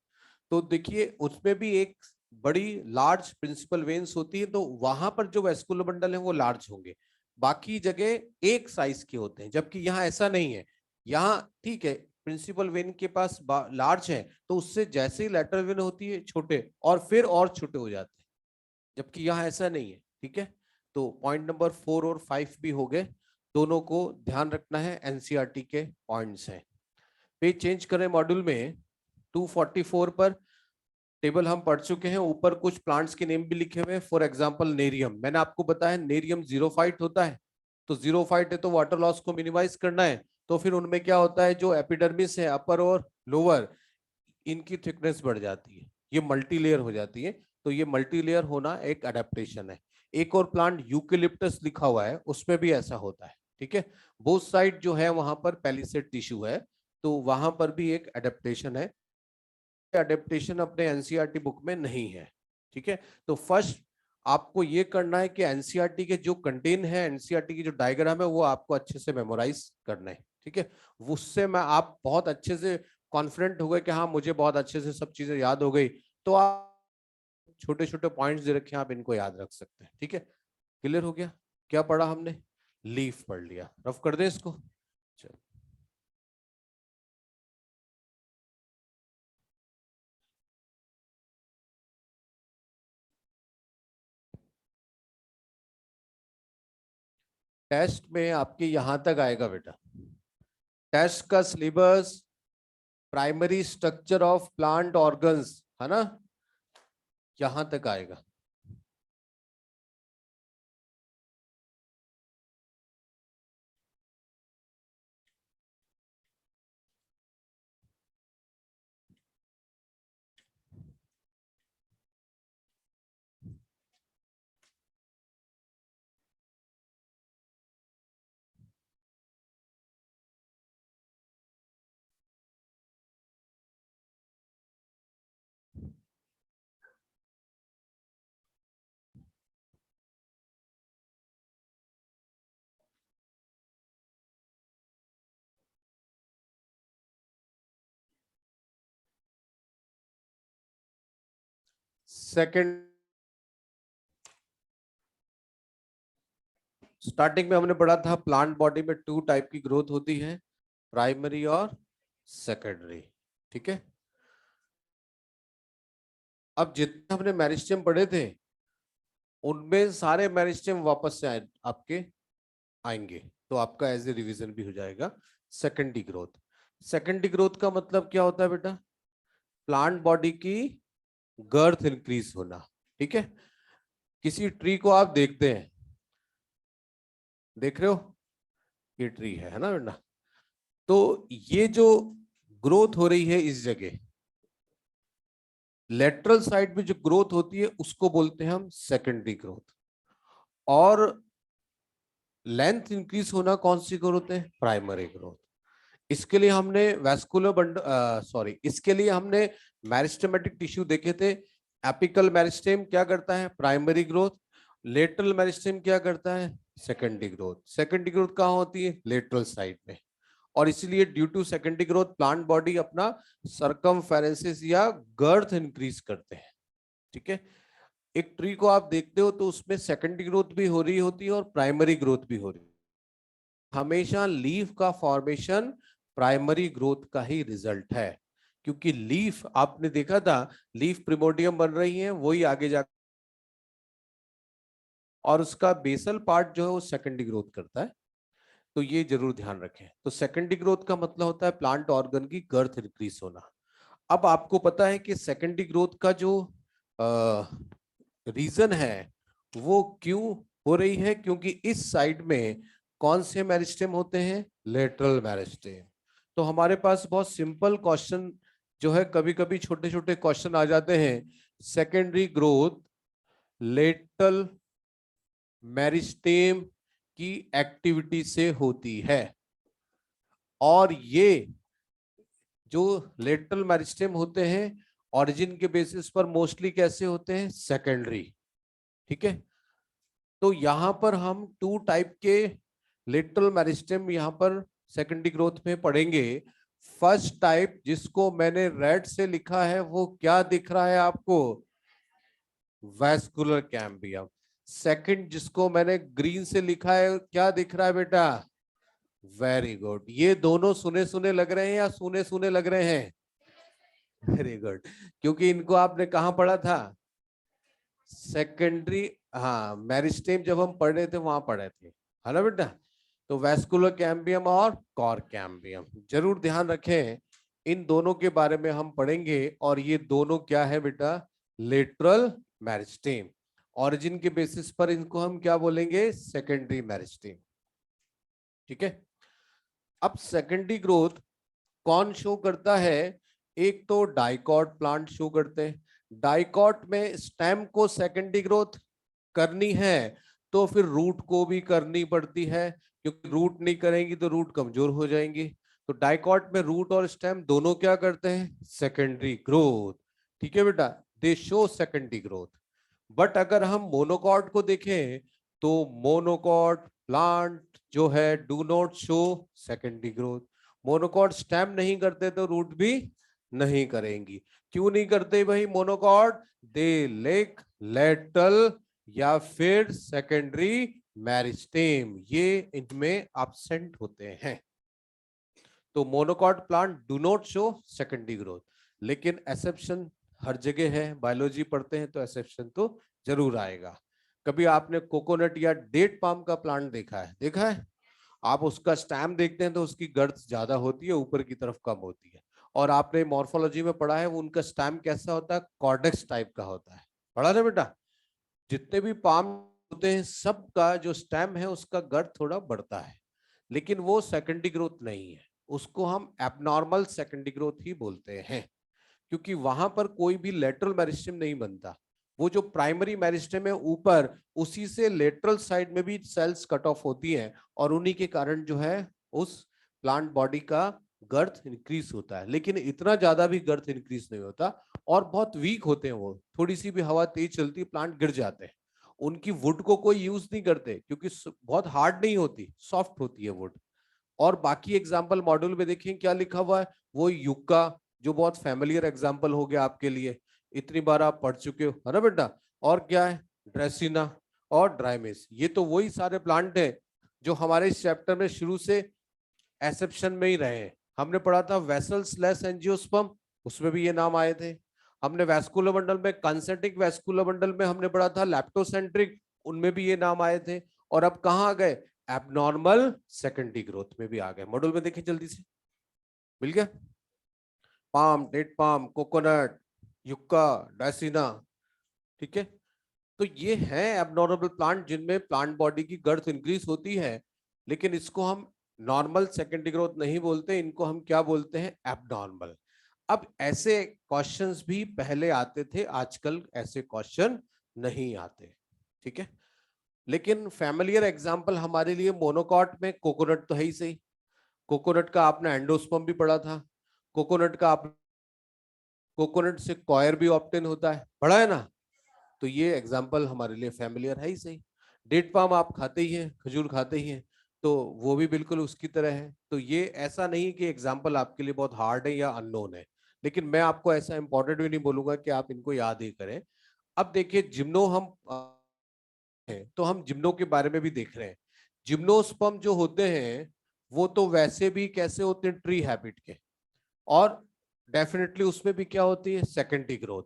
तो देखिए उसमें भी एक बड़ी लार्ज प्रिंसिपल वेन्स होती है, तो वहां पर जो वेस्कुलर बंडल है वो लार्ज होंगे, बाकी जगह एक साइज के होते हैं, जबकि यहाँ ऐसा नहीं है। यहाँ ठीक है, प्रिंसिपल वेन के पास लार्ज है तो उससे जैसे ही लेटरल वेन होती है छोटे और फिर और छोटे हो जाते हैं, जबकि यहाँ ऐसा नहीं है। ठीक है, तो पॉइंट नंबर 4 और 5 भी हो गए, दोनों को ध्यान रखना है, एनसीईआरटी के पॉइंट्स हैं। पेज चेंज करें, मॉड्यूल में 244 पर टेबल हम पढ़ चुके हैं, ऊपर कुछ प्लांट्स के नेम भी लिखे हुए हैं। फॉर एग्जांपल नेरियम, मैंने आपको बताया नेरियम जीरोफाइट होता है, तो जीरोफाइट है तो वाटर लॉस को मिनिमाइज करना है, तो फिर उनमें क्या होता है, जो एपिडर्मिस है अपर और लोअर, इनकी थिकनेस बढ़ जाती है, ये मल्टी लेयर हो जाती है। तो ये मल्टी लेयर होना एक अडेप्टेशन है। एक और प्लांट यूकेलिप्टस लिखा हुआ है, उसमें भी ऐसा होता है। ठीक है। बोथ साइड जो है वहां पर पैलिसेड टिश्यू है, तो वहां पर भी एक एडेप्टेशन है। एडेप्टेशन अपने एनसीईआरटी बुक में नहीं है, ठीक है। तो फर्स्ट आपको ये करना है कि एनसीईआरटी के जो कंटेन है, एनसीईआरटी की जो डायग्राम है, वो आपको अच्छे से मेमोराइज करना है, ठीक है। उससे मैं आप बहुत अच्छे से कॉन्फिडेंट हो गए कि हाँ मुझे बहुत अच्छे से सब चीजें याद हो गई, तो आप छोटे छोटे पॉइंट्स दे रखे हैं, आप इनको याद रख सकते हैं, ठीक है। क्लियर हो गया? क्या पढ़ा हमने? लीफ पढ़ लिया, रफ कर दे इसको। चलो, टेस्ट में आपके यहां तक आएगा बेटा। टेस्ट का syllabus primary structure of plant organs है ना, यहां तक आएगा। सेकंड, स्टार्टिंग में हमने पढ़ा था प्लांट बॉडी में टू टाइप की ग्रोथ होती है, प्राइमरी और सेकेंडरी, ठीक है। अब जितने हमने मेरिस्टेम पढ़े थे, उनमें सारे मेरिस्टेम वापस से आपके आएंगे, तो आपका एज ए रिवीजन भी हो जाएगा। सेकेंडरी ग्रोथ, सेकेंडरी ग्रोथ का मतलब क्या होता है बेटा? प्लांट बॉडी की गर्थ इंक्रीज होना, ठीक है। किसी ट्री को आप देखते हैं, देख रहे हो ये ट्री है ना बेटा, तो ये जो ग्रोथ हो रही है इस जगह, लेटरल साइड में जो ग्रोथ होती है उसको बोलते हैं हम सेकेंडरी ग्रोथ। और लेंथ इंक्रीज होना कौन सी ग्रोथ है? Primary growth. इसके लिए हमने वैस्कुलर सॉरी, इसके लिए हमने मेरिस्टेमेटिक टिश्यू देखे थे। एपिकल मेरिस्टेम क्या करता है? Primary growth. लेटरल मेरिस्टेम क्या करता है? Secondary growth. सेकेंडरी ग्रोथ कहाँ होती है? लेटरल साइड में। और इसीलिए due to secondary growth plant body अपना सरकमफेरेंसिस या गर्थ इंक्रीज करते हैं, ठीक है। एक ट्री को आप देखते हो तो उसमें सेकेंडरी ग्रोथ भी हो रही होती है और प्राइमरी ग्रोथ भी हो रही है। हमेशा लीफ का फॉर्मेशन प्राइमरी ग्रोथ का ही रिजल्ट है, क्योंकि लीफ आपने देखा था, लीफ प्रिमोडियम बन रही है, वही आगे जा, और उसका बेसल पार्ट जो है वो सेकेंडरी ग्रोथ करता है। तो ये जरूर ध्यान रखें। तो सेकेंडरी ग्रोथ का मतलब होता है प्लांट ऑर्गन की गर्थ इंक्रीज होना। अब आपको पता है कि सेकेंडरी ग्रोथ का जो रीजन है वो क्यों हो रही है, क्योंकि इस साइड में कौन से मेरिस्टेम होते हैं? Lateral meristem. तो हमारे पास बहुत सिंपल क्वेश्चन जो है, कभी कभी छोटे छोटे क्वेश्चन आ जाते हैं। सेकेंडरी ग्रोथ लेटरल मेरिस्टेम की एक्टिविटी से होती है, और ये जो लेटरल मेरिस्टेम होते हैं ओरिजिन के बेसिस पर मोस्टली कैसे होते हैं? सेकेंडरी, ठीक है। तो यहां पर हम टू टाइप के लेटरल मेरिस्टेम यहां पर सेकेंडरी ग्रोथ में पढ़ेंगे। फर्स्ट टाइप जिसको मैंने रेड से लिखा है वो क्या दिख रहा है आपको? Vascular cambium. सेकंड जिसको मैंने ग्रीन से लिखा है क्या दिख रहा है बेटा? Very good. ये दोनों सुने सुने लग रहे हैं या सुने सुने लग रहे हैं? वेरी गुड, क्योंकि इनको आपने कहाँ पढ़ा था? सेकेंडरी, हाँ, मेरिस्टेम जब हम पढ़ रहे थे वहां पढ़े थे, है ना बेटा। तो वैस्कुलर कैम्बियम और कॉर कैम्बियम जरूर ध्यान रखें, इन दोनों के बारे में हम पढ़ेंगे। और ये दोनों क्या है बेटा? Lateral meristem. ओरिजिन के बेसिस पर इनको हम क्या बोलेंगे? सेकेंडरी मेरिस्टेम, ठीक है। अब सेकेंडरी ग्रोथ कौन शो करता है? एक तो डाइकॉट प्लांट शो करते हैं। डाइकॉट में स्टेम को सेकेंडरी ग्रोथ करनी है तो फिर रूट को भी करनी पड़ती है, क्योंकि रूट नहीं करेंगी तो रूट कमजोर हो जाएंगी। तो डाइकॉट में रूट और स्टेम दोनों क्या करते हैं, सेकेंडरी ग्रोथ। ठीक है बेटा, दे शो सेकेंडरी ग्रोथ। बट अगर हम मोनोकॉट को देखें तो मोनोकॉट प्लांट जो है do not show secondary growth. Monocot stem नहीं करते तो रूट भी नहीं करेंगी। क्यों नहीं करते भाई मोनोकॉट, दे लेक लेटरल या फिर सेकेंडरी मेरिस्टेम, ये इनमें एब्सेंट होते हैं। तो monocot plant do not show secondary growth. लेकिन एक्सेप्शन हर जगह है, बायोलॉजी पढ़ते हैं तो एक्सेप्शन तो जरूर आएगा। कभी आपने कोकोनट या डेट पाम का प्लांट देखा है? देखा है? आप उसका स्टैम देखते हैं तो उसकी गर्थ ज्यादा होती है, ऊपर की तरफ कम होती है। और आपने मॉर्फोलॉजी में पढ़ा है वो उनका स्टैम कैसा होता है, कॉर्डेक्स टाइप का होता है। पढ़ा ना बेटा? जितने भी पाम होते हैं सबका जो स्टेम है उसका गर्थ थोड़ा बढ़ता है, लेकिन वो सेकेंडरी ग्रोथ नहीं है, उसको हम एबनॉर्मल सेकेंडरी ग्रोथ ही बोलते हैं। क्योंकि वहां पर कोई भी लेटरल मेरिस्टेम नहीं बनता। वो जो प्राइमरी मेरिस्टेम है ऊपर, उसी से लेटरल साइड में भी सेल्स कट ऑफ होती हैं और उन्हीं के कारण जो है उस प्लांट बॉडी का गर्थ इंक्रीज होता है। लेकिन इतना ज्यादा भी गर्थ इंक्रीज नहीं होता और बहुत वीक होते हैं वो, थोड़ी सी भी हवा तेज चलती है प्लांट गिर जाते हैं। उनकी वुड को कोई यूज नहीं करते क्योंकि बहुत हार्ड नहीं होती, सॉफ्ट होती है वुड। और बाकी एग्जाम्पल मॉड्यूल में देखें क्या लिखा हुआ है, वो युक्का जो बहुत फैमिलियर एग्जाम्पल हो गया आपके लिए, इतनी बार आप पढ़ चुके हो, है ना बेटा? और क्या है, ड्रेसिना और ड्राइमेस, ये तो वही सारे प्लांट हैं जो हमारे इस चैप्टर में शुरू से एक्सेप्शन में ही रहे हैं। हमने पढ़ा था वेसल स्लैश एंजियोस्पर्म, उसमें भी ये नाम आए थे। हमने वैस्कुलर बंडल में, कंसेंट्रिक वैस्कुलर बंडल में हमने पढ़ा था लैप्टोसेंट्रिक, उनमें भी ये नाम आए थे। और अब कहाँ आ गए, एबनॉर्मल सेकेंडरी ग्रोथ में भी आ गए। मॉड्यूल में देखें जल्दी से, मिल गया? Palm, date palm, coconut, yucca, dracaena. ठीक है, तो ये है एबनॉर्मल प्लांट जिनमें प्लांट बॉडी की गर्थ इंक्रीज होती है, लेकिन इसको हम नॉर्मल सेकेंडरी ग्रोथ नहीं बोलते, इनको हम क्या बोलते हैं, एबनॉर्मल। अब ऐसे क्वेश्चंस भी पहले आते थे, आजकल ऐसे क्वेश्चन नहीं आते। ठीक है, लेकिन फैमिलियर एग्जांपल हमारे लिए मोनोकॉट में कोकोनट तो है ही सही। कोकोनट का आपने एंडोस्पर्म भी पढ़ा था, कोकोनट का आप, कोकोनट से कॉयर भी ऑप्टेन होता है, पढ़ा है ना? तो ये एग्जाम्पल हमारे लिए फैमिलियर है ही सही। डेट पाम आप खाते ही हैं, खजूर खाते ही हैं, तो वो भी बिल्कुल उसकी तरह है। तो ये ऐसा नहीं कि एग्जाम्पल आपके लिए बहुत हार्ड है या अननोन है, लेकिन मैं आपको ऐसा इंपॉर्टेंट भी नहीं बोलूंगा कि आप इनको याद ही करें। अब देखिए जिम्नो हम हैं तो हम जिम्नो के बारे में भी देख रहे हैं। जिम्नोस्पर्म जो होते हैं वो तो वैसे भी कैसे होते हैं, ट्री हैबिट के, और डेफिनेटली उसमें भी क्या होती है, सेकेंडरी ग्रोथ।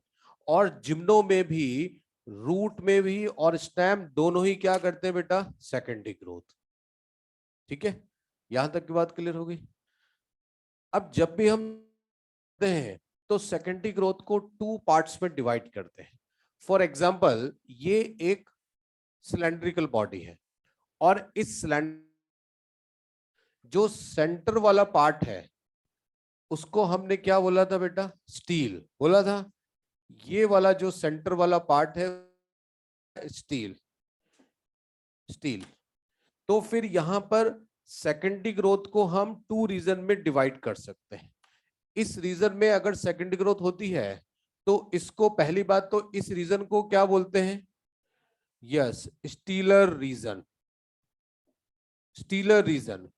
और जिम्नो में भी, रूट में भी और स्टेम दोनों ही क्या करते हैं बेटा, सेकेंडरी ग्रोथ। ठीक है, यहां तक की बात क्लियर हो गई? अब जब भी हम हैं तो सेकेंडरी ग्रोथ को टू पार्ट्स में डिवाइड करते हैं। फॉर एग्जाम्पल ये एक सिलेंड्रिकल बॉडी है, और इस सिलेंडर जो सेंटर वाला पार्ट है उसको हमने क्या बोला था बेटा, स्टील बोला था। ये वाला जो सेंटर वाला पार्ट है स्टील, स्टील। तो फिर यहां पर सेकेंडरी ग्रोथ को हम टू रीजन में डिवाइड कर सकते हैं। इस रीजन में अगर सेकेंडरी ग्रोथ होती है तो इसको, पहली बात तो इस रीजन को क्या बोलते हैं, yes, stelar region. Stelar region,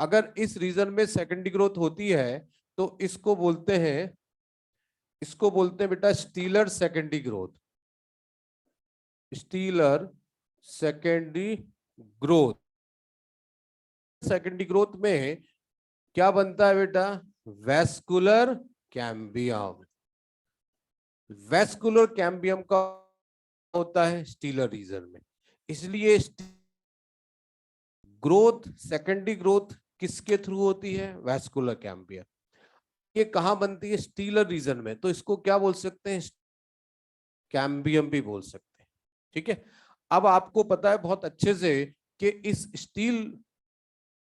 अगर इस रीजन में सेकेंडरी ग्रोथ होती है तो इसको बोलते हैं, इसको बोलते हैं बेटा stealer secondary growth. Stealer secondary growth, secondary growth में क्या बनता है बेटा, वैस्कुलर कैम्बियम। वैस्कुलर कैम्बियम का होता है स्टीलर रीजन में। इसलिए ग्रोथ, सेकेंडरी ग्रोथ किसके थ्रू होती है, वैस्कुलर कैम्बियम। ये कहां बनती है, स्टीलर रीजन में, तो इसको क्या बोल सकते हैं, कैम्बियम भी बोल सकते हैं। ठीक है, अब आपको पता है बहुत अच्छे से कि इस स्टील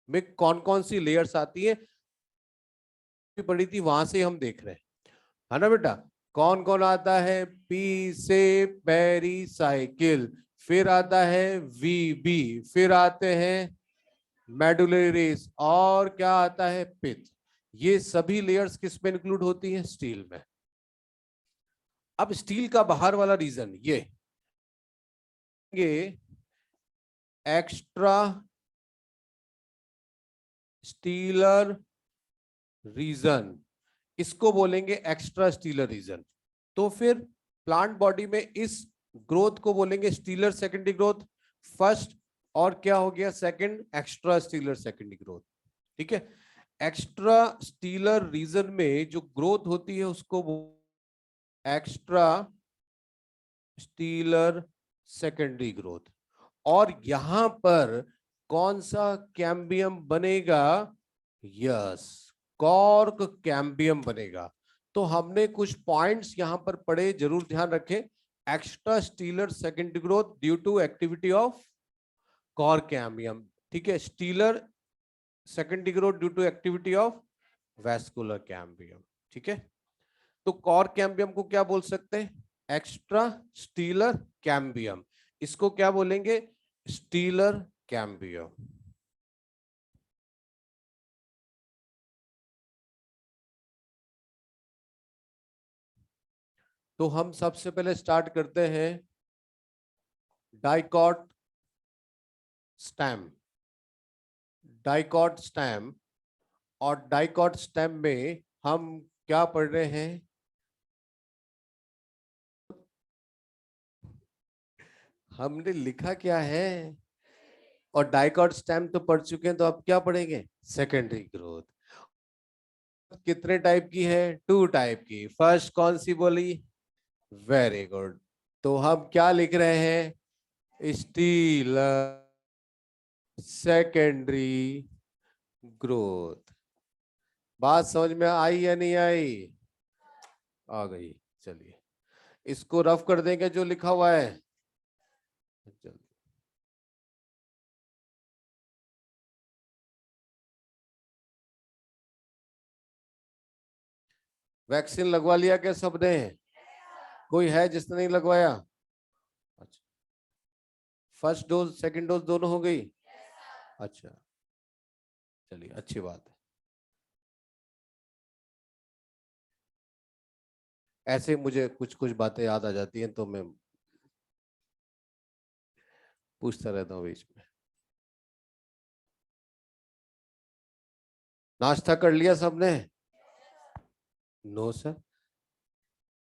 में कौन कौन सी लेयर्स आती है, पड़ी थी वहां से हम देख रहे हैं, है ना बेटा? कौन कौन आता है, पी से पेरीसाइकिल, फिर आता है वीबी, फिर आते हैं मेडुलरी रेस, और क्या आता है, पित्त। ये सभी लेयर्स किस में इंक्लूड होती हैं, स्टील में। अब स्टील का बाहर वाला रीजन ये एक्स्ट्रा स्टीलर रीजन, इसको बोलेंगे एक्स्ट्रा स्टीलर रीजन। तो फिर प्लांट बॉडी में इस ग्रोथ को बोलेंगे स्टीलर सेकेंडरी ग्रोथ फर्स्ट, और क्या हो गया second, extra stelar secondary growth. ठीक है, एक्स्ट्रा स्टीलर रीजन में जो ग्रोथ होती है उसको एक्स्ट्रा स्टीलर सेकेंडरी ग्रोथ। और यहां पर कौन सा कैम्बियम बनेगा, यस, कॉर्क कैम्बियम बनेगा। तो हमने कुछ पॉइंट्स यहां पर पढ़े, जरूर ध्यान रखें। Extra stelar secondary growth due to activity of cork cambium, ठीक है। Stelar secondary growth due to activity of vascular cambium, ठीक है। तो कॉर्क कैम्बियम को क्या बोल सकते हैं, एक्स्ट्रा स्टीलर कैम्बियम। इसको क्या बोलेंगे, स्टीलर कैम्बियम। तो हम सबसे पहले स्टार्ट करते हैं डाइकॉट स्टेम। डाइकॉट स्टेम, और डाइकॉट स्टेम में हम क्या पढ़ रहे हैं, हमने लिखा क्या है, और डाइकॉट स्टेम तो पढ़ चुके हैं, तो अब क्या पढ़ेंगे, सेकेंडरी ग्रोथ। कितने टाइप की है, टू टाइप की। फर्स्ट कौन सी बोली, वेरी गुड। तो हम क्या लिख रहे हैं, स्टील सेकेंडरी ग्रोथ। बात समझ में आई या नहीं आई, आ गई। चलिए इसको रफ कर देंगे जो लिखा हुआ है। चलिए, वैक्सीन लगवा लिया क्या सबने, कोई है जिसने नहीं लगवाया, अच्छा, फर्स्ट डोज सेकंड डोज दोनों हो गई, अच्छा, चलिए अच्छी बात है। ऐसे मुझे कुछ कुछ बातें याद आ जाती हैं तो मैं पूछता रहता हूँ बीच में। नाश्ता कर लिया सबने, नो सर।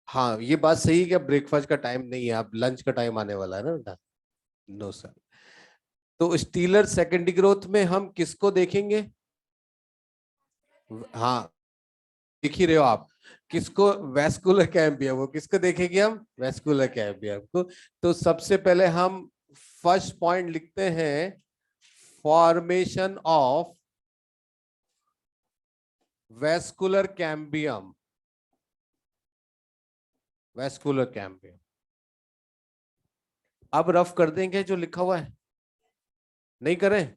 हाँ ये बात सही है कि ब्रेकफास्ट का टाइम नहीं है, अब लंच का टाइम आने वाला है ना बेटा, नो सर। तो स्टीलर सेकेंडरी ग्रोथ में हम किसको देखेंगे, हाँ देख ही रहे हो आप, किसको, वैस्कुलर कैम्बियम को, किसको देखेंगे हम, वैस्कुलर कैम्बियम को। तो सबसे पहले हम फर्स्ट पॉइंट लिखते हैं, formation of vascular cambium. Vascular cambium अब रफ कर देंगे जो लिखा हुआ है, नहीं करें,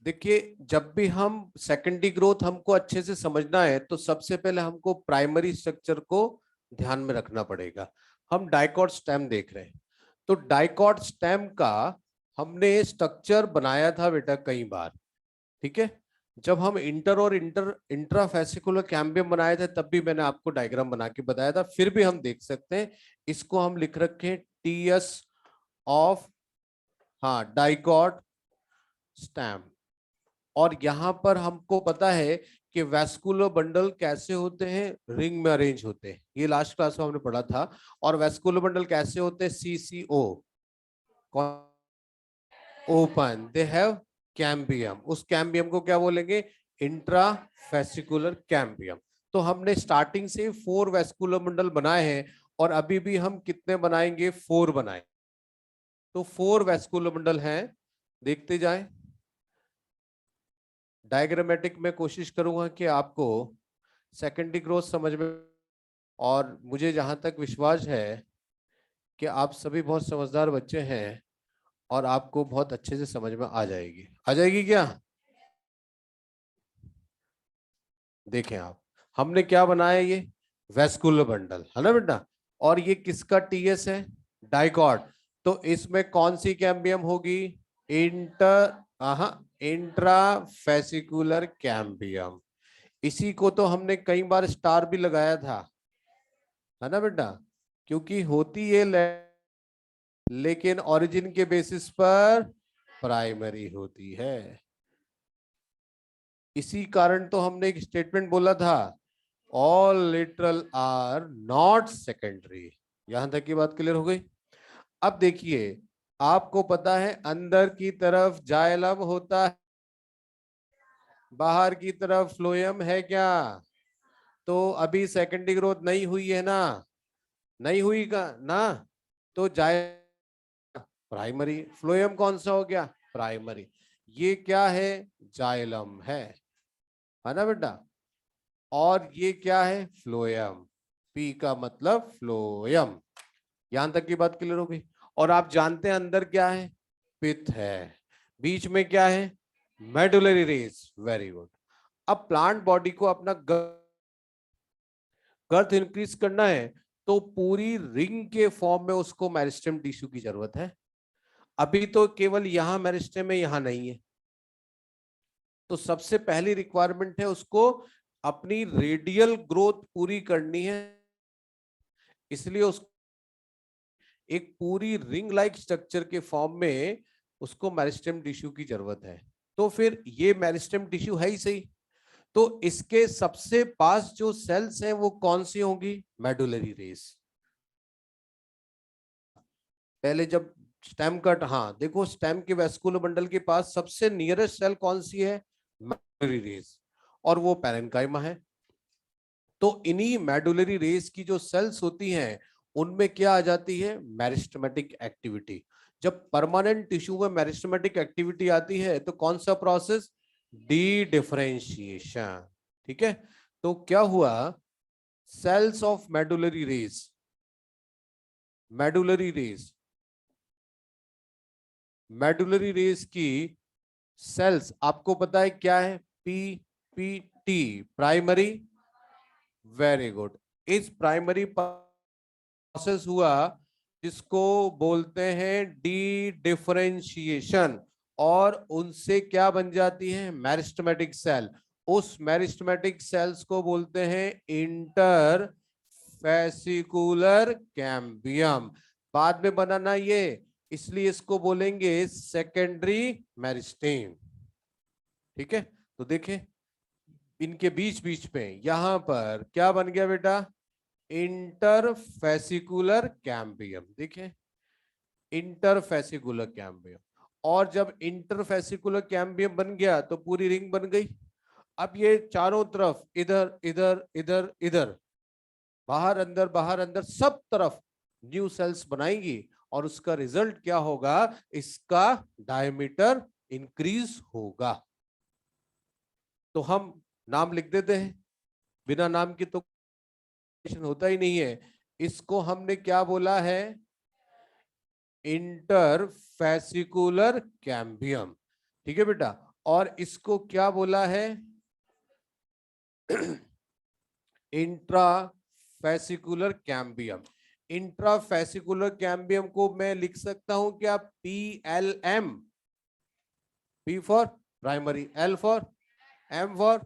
देखिए जब भी हम सेकेंडरी ग्रोथ हमको अच्छे से समझना है तो सबसे पहले हमको प्राइमरी स्ट्रक्चर को ध्यान में रखना पड़ेगा। हम डाइकॉट स्टेम देख रहे हैं, तो डाइकॉट स्टेम का हमने स्ट्रक्चर बनाया था बेटा कई बार, ठीक है। जब हम इंटर और इंट्राफेसिकुलर कैम्बियम बनाए थे तब भी मैंने आपको डायग्राम बना के बताया था, फिर भी हम देख सकते हैं। इसको हम लिख रखे हैं टीएस ऑफ, हाँ, डाइकॉट स्टेम। और यहां पर हमको पता है कि वैस्कुलर बंडल कैसे होते हैं, रिंग में अरेंज होते हैं, ये लास्ट क्लास में हमने पढ़ा था। और वैस्कुलर बंडल कैसे होते हैं, CCO, open, they have cambium. उस कैम्बियम को क्या बोलेंगे, इंट्राफेसिकुलर कैम्बियम। तो हमने स्टार्टिंग से 4 वैस्कुलर बंडल बनाए हैं, और अभी भी हम कितने बनाएंगे, 4 बनाए। तो 4 वैस्कुलर बंडल हैं, देखते जाएं। डायग्रामेटिक में कोशिश करूंगा कि आपको सेकेंडरी ग्रोथ समझ में और मुझे जहां तक विश्वास है कि आप सभी बहुत समझदार बच्चे हैं और आपको बहुत अच्छे से समझ में आ जाएगी। आ जाएगी क्या? देखें आप, हमने क्या बनाया, ये वेस्कुलर बंडल है ना बेटा, और ये किसका टीएस है? डाइकॉट। तो इसमें कौन सी कैम्बियम होगी? Intrafascicular cambium. इसी को तो हमने कई बार स्टार भी लगाया था, है ना बेटा, क्योंकि होती ये लेकिन ओरिजिन के बेसिस पर प्राइमरी होती है। इसी कारण तो हमने एक स्टेटमेंट बोला था, all lateral are not secondary. यहां तक की बात क्लियर हो गई। अब देखिए, आपको पता है अंदर की तरफ जाइलम होता है, बाहर की तरफ फ्लोएम है क्या? तो अभी सेकेंडरी ग्रोथ नहीं हुई है ना, नहीं हुई का ना, तो जाए प्राइमरी। फ्लोएम कौन सा हो गया? प्राइमरी। ये क्या है? जाइलम है ना बेटा, और ये क्या है? फ्लोएम। पी का मतलब फ्लोएम। यहां तक की बात क्लियर हो गई। और आप जानते हैं अंदर क्या है? पित्त है। बीच में क्या है? Medullary race. Very good. अब प्लांट बॉडी को अपना गर्थ इंक्रीज करना है, तो पूरी रिंग के फॉर्म में उसको मेरिस्टेम टिश्यू की जरूरत है। अभी तो केवल यहां मेरिस्टेम है, यहां नहीं है। तो सबसे पहली रिक्वायरमेंट है उसको अपनी रेडियल ग्रोथ पूरी करनी है, इसलिए उस एक पूरी रिंग लाइक स्ट्रक्चर के फॉर्म में उसको मेरिस्टेम टिश्यू की जरूरत है। तो फिर ये मेरिस्टेम टिश्यू है ही सही, तो इसके सबसे पास जो सेल्स हैं वो कौन सी होंगी? Medullary race. पहले जब स्टेम कट, हाँ देखो, स्टेम के वेस्कुलर बंडल के पास सबसे नियरेस्ट सेल कौन सी है? मेडुलरी रेस, और वो पैरेन्काइमा है। तो इन्हीं मेडुलरी रेस की जो सेल्स होती हैं उनमें क्या आ जाती है? Meristematic activity. जब परमानेंट टिश्यू में मेरिस्टेमेटिक एक्टिविटी आती है तो कौन सा प्रोसेस? D differentiation. ठीक है, तो क्या हुआ? Cells of medullary rays, medullary rays, medullary rays की सेल्स आपको पता है क्या है? P P T, primary. Very good. इस प्राइमरी प्रोसेस हुआ जिसको बोलते हैं डी डिफरेंशिएशन, और उनसे क्या बन जाती है? Meristematic cell. उस मेरिस्टेमेटिक सेल्स को बोलते हैं इंटर फेसिकुलर कैम्बियम। बाद में बनाना ये, इसलिए इसको बोलेंगे सेकेंडरी मेरिस्टेम। ठीक है, तो देखें इनके बीच बीच में यहां पर क्या बन गया बेटा? Interfascicular cambium. देखिए, इंटरफेसिकुलर कैम्बियम। और जब इंटरफेसिकुलर कैम्बियम बन गया तो पूरी रिंग बन गई। अब ये चारों तरफ, इधर इधर इधर इधर, बाहर अंदर सब तरफ न्यू सेल्स बनाएंगी, और उसका रिजल्ट क्या होगा? इसका डायमीटर इंक्रीज होगा। तो हम नाम लिख देते हैं, बिना नाम के तो होता ही नहीं है। इसको हमने क्या बोला है? Interfascicular cambium. ठीक है बेटा, और इसको क्या बोला है? Intrafascicular cambium. इंट्राफेसिकुलर कैम्बियम को मैं लिख सकता हूं क्या? PLM। P for primary, L for, M for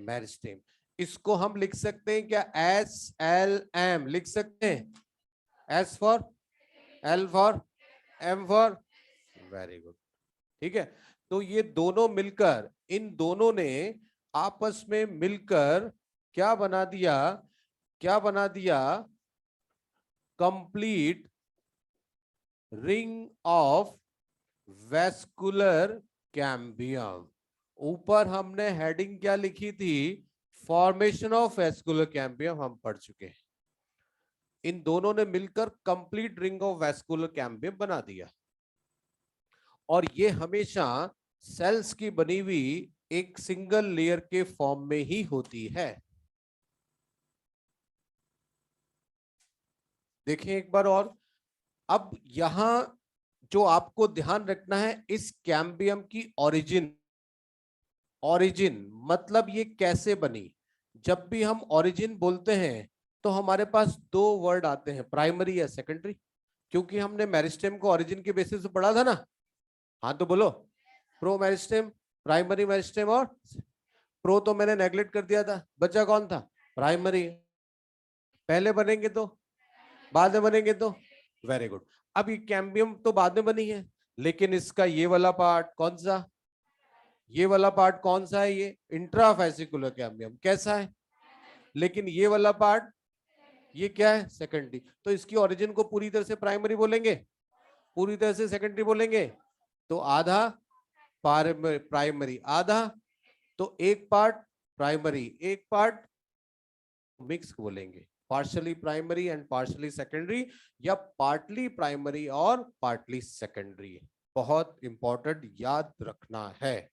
meristem. इसको हम लिख सकते हैं क्या? SLM लिख सकते हैं। S for, L for, M for, very good. ठीक है, तो ये दोनों मिलकर, इन दोनों ने आपस में मिलकर क्या बना दिया? क्या बना दिया? Complete ring of vascular cambium. ऊपर हमने हेडिंग क्या लिखी थी? फॉर्मेशन ऑफ वेस्कुलर कैम्बियम, हम पढ़ चुके हैं। इन दोनों ने मिलकर complete ring of vascular cambium बना दिया, और ये हमेशा सेल्स की बनी हुई एक सिंगल लेयर के फॉर्म में ही होती है। देखिए एक बार और। अब यहां जो आपको ध्यान रखना है, इस कैम्बियम की ओरिजिन, ओरिजिन मतलब ये कैसे बनी। जब भी हम ओरिजिन बोलते हैं तो हमारे पास दो वर्ड आते हैं, प्राइमरी या सेकेंडरी, क्योंकि हमने मेरिस्टेम को ओरिजिन के बेसिस पे पढ़ा था ना। हाँ तो बोलो, प्रो मेरिस्टेम, प्राइमरी मेरिस्टेम, और प्रो तो मैंने नेग्लेक्ट कर दिया था, बचा कौन था, प्राइमरी। पहले बनेंगे तो, बाद में बनेंगे तो, वेरी गुड। अब ये कैम्बियम तो बाद में बनी है, लेकिन इसका ये वाला पार्ट कौन सा, ये वाला पार्ट कौन सा है, ये इंट्राफेसिकुलर कैम्बियम कैसा है, लेकिन ये वाला पार्ट ये क्या है, सेकेंडरी। तो इसकी ओरिजिन को पूरी तरह से प्राइमरी बोलेंगे, पूरी तरह से सेकेंडरी बोलेंगे। तो आधा प्राइमरी, आधा, तो एक पार्ट प्राइमरी, एक पार्ट मिक्स बोलेंगे, partially primary and partially secondary, या पार्टली प्राइमरी और पार्टली सेकेंडरी। बहुत इंपॉर्टेंट, याद रखना है।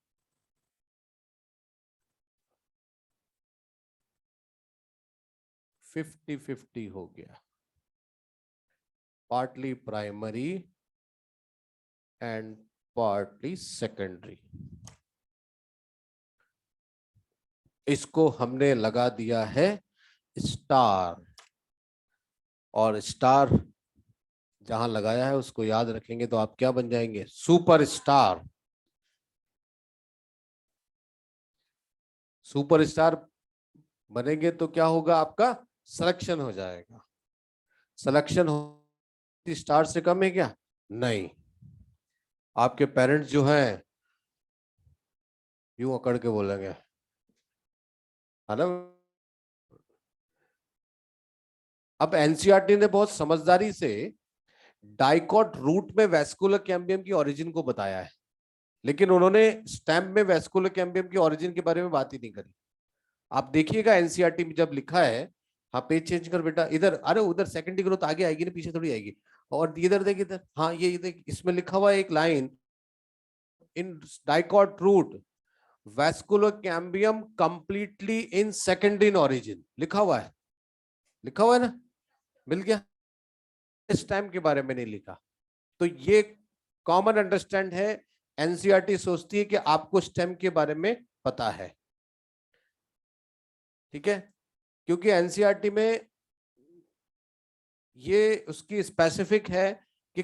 फिफ्टी 50 हो गया, partly primary and partly secondary. इसको हमने लगा दिया है स्टार, और स्टार जहां लगाया है उसको याद रखेंगे तो आप क्या बन जाएंगे, सुपर स्टार। सुपर स्टार बनेंगे तो क्या होगा, आपका सिलेक्शन हो जाएगा। सिलेक्शन हो, स्टार से कम है क्या, नहीं। आपके पेरेंट्स जो हैं यूं अकड़ के बोलेंगे, है ना। अब एनसीईआरटी ने बहुत समझदारी से डाइकॉट रूट में वेस्कुलर कैम्बियम की ओरिजिन को बताया है, लेकिन उन्होंने स्टैम्प में वेस्कुलर कैम्बियम की ओरिजिन के बारे में बात ही नहीं करी। आप देखिएगा एनसीईआरटी में जब लिखा है, हाँ पेज चेंज कर बेटा, इधर, अरे उधर सेकेंडरी ग्रोथ आगे आएगी ना, पीछे थोड़ी आएगी। और इधर देख, इधर, हाँ ये देख, इसमें लिखा हुआ है एक line, in dicot root vascular cambium completely in secondary in origin, लिखा हुआ है, लिखा हुआ है ना, मिल गया। इस टाइम के बारे में नहीं लिखा। तो ये कॉमन अंडरस्टैंड है, एनसीईआरटी सोचती है कि आपको स्टेम के बारे में पता है, ठीक है, क्योंकि एनसीईआरटी में ये उसकी स्पेसिफिक है कि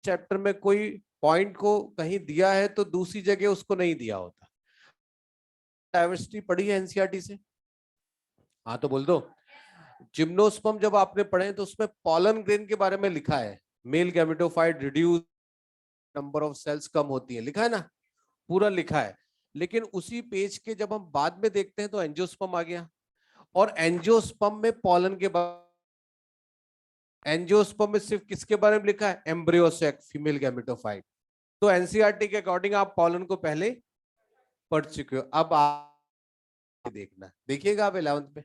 चैप्टर में कोई पॉइंट को कहीं दिया है तो दूसरी जगह उसको नहीं दिया होता। डाइवर्सिटी पढ़ी है एनसीईआरटी से, हाँ तो बोल दो। जिम्नोस्पर्म जब आपने पढ़े तो उसमें पॉलन ग्रेन के बारे में लिखा है, male gametophyte reduce, number of cells कम होती है, लिखा है ना, पूरा लिखा है। लेकिन उसी पेज के जब हम बाद में देखते हैं तो एंजियोस्पर्म आ गया, और एंजियोस्पर्म में पॉलन के बाद, एंजियोस्पर्म में सिर्फ किसके बारे में लिखा है, एम्ब्रियोसेक, फीमेल गैमेटोफाइट। तो एनसीईआरटी के अकॉर्डिंग आप पॉलन को पहले पढ़ चुके हो, अब आप देखना, देखिएगा आप 11th पे।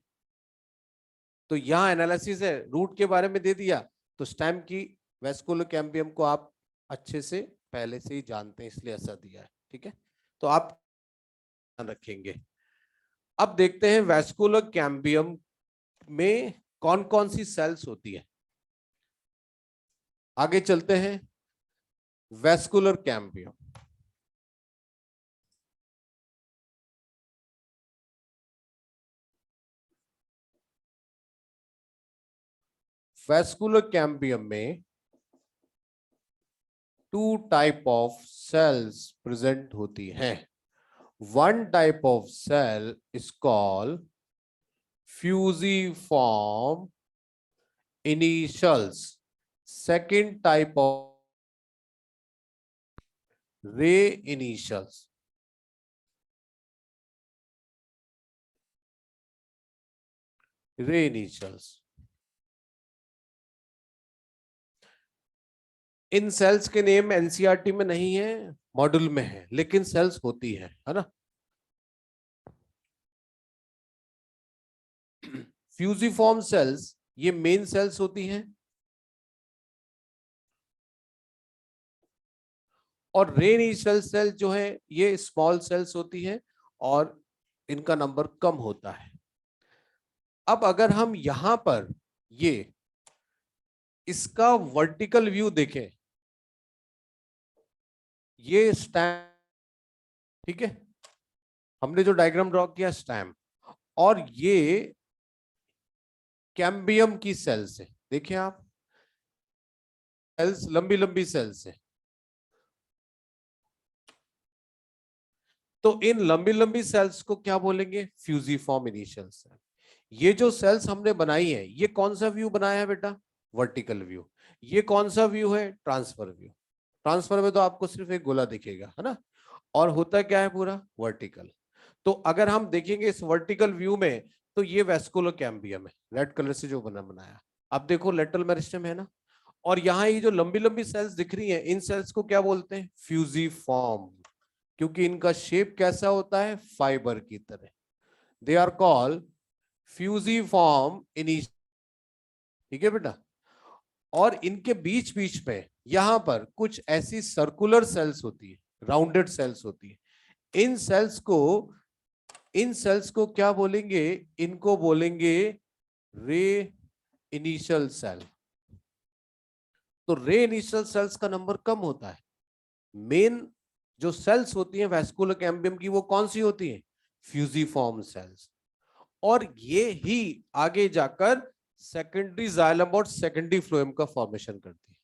तो यहाँ एनालिसिस है, रूट के बारे में दे दिया, तो स्टेम की वेस्कुलर कैम्बियम को आप अच्छे से पहले से ही जानते हैं, इसलिए ऐसा दिया है, ठीक है। तो आप ध्यान रखेंगे। अब देखते हैं वेस्कुलर कैम्बियम में कौन कौन सी सेल्स होती है। आगे चलते हैं, वेस्कुलर कैम्बियम। वेस्कुलर कैम्बियम में two type of cells present होती हैं। One type of cell is called fusiform initials, second type of ray initials, ray initials। इन सेल्स के नेम एनसीईआरटी में नहीं है, मॉड्यूल में है, लेकिन सेल्स होती है ना। फ्यूजिफॉर्म सेल्स ये मेन सेल्स होती हैं, और रे इनिशियल सेल जो है ये स्मॉल सेल्स होती है, और इनका नंबर कम होता है। अब अगर हम यहां पर ये इसका वर्टिकल व्यू देखें, ये स्टैम्प, ठीक है, हमने जो डायग्राम ड्रॉ किया स्टैम्प, और ये कैम्बियम की सेल्स है। देखिए आप, सेल्स लंबी लंबी सेल्स है। तो इन लंबी लंबी सेल्स को क्या बोलेंगे? Fusiform initial cell. ये जो सेल्स हमने बनाई है, ये कौन सा व्यू बनाया है बेटा? Vertical view. ये कौन सा व्यू है? Transfer view. ट्रांसफर में तो आपको सिर्फ एक गोला दिखेगा, है ना, और होता क्या है पूरा वर्टिकल। तो अगर हम देखेंगे इस वर्टिकल व्यू में, तो ये वेस्कुलर कैम्बियम है, रेड कलर से जो बनाया। अब देखो लेटरल मेरिस्टेम है ना, और यहाँ ये जो लंबी लंबी सेल्स दिख रही हैं, इन सेल्स को क्या बोलते हैं? फ्यूजिफॉर्म, क्योंकि इनका शेप कैसा होता है? फाइबर की तरह। They are called fusiform initial, ठीक है बेटा। और इनके बीच बीच में यहां पर कुछ ऐसी सर्कुलर सेल्स होती है, राउंडेड सेल्स होती है। इन सेल्स को क्या बोलेंगे? इनको बोलेंगे रे इनिशियल सेल। तो रे इनिशियल सेल्स का नंबर कम होता है। मेन जो सेल्स होती हैं वैस्कुलर कैम्बियम की, वो कौन सी होती हैं? Fusiform cells. और ये ही आगे जाकर सेकेंडरी जाइलम और सेकेंडरी फ्लोएम का फॉर्मेशन करती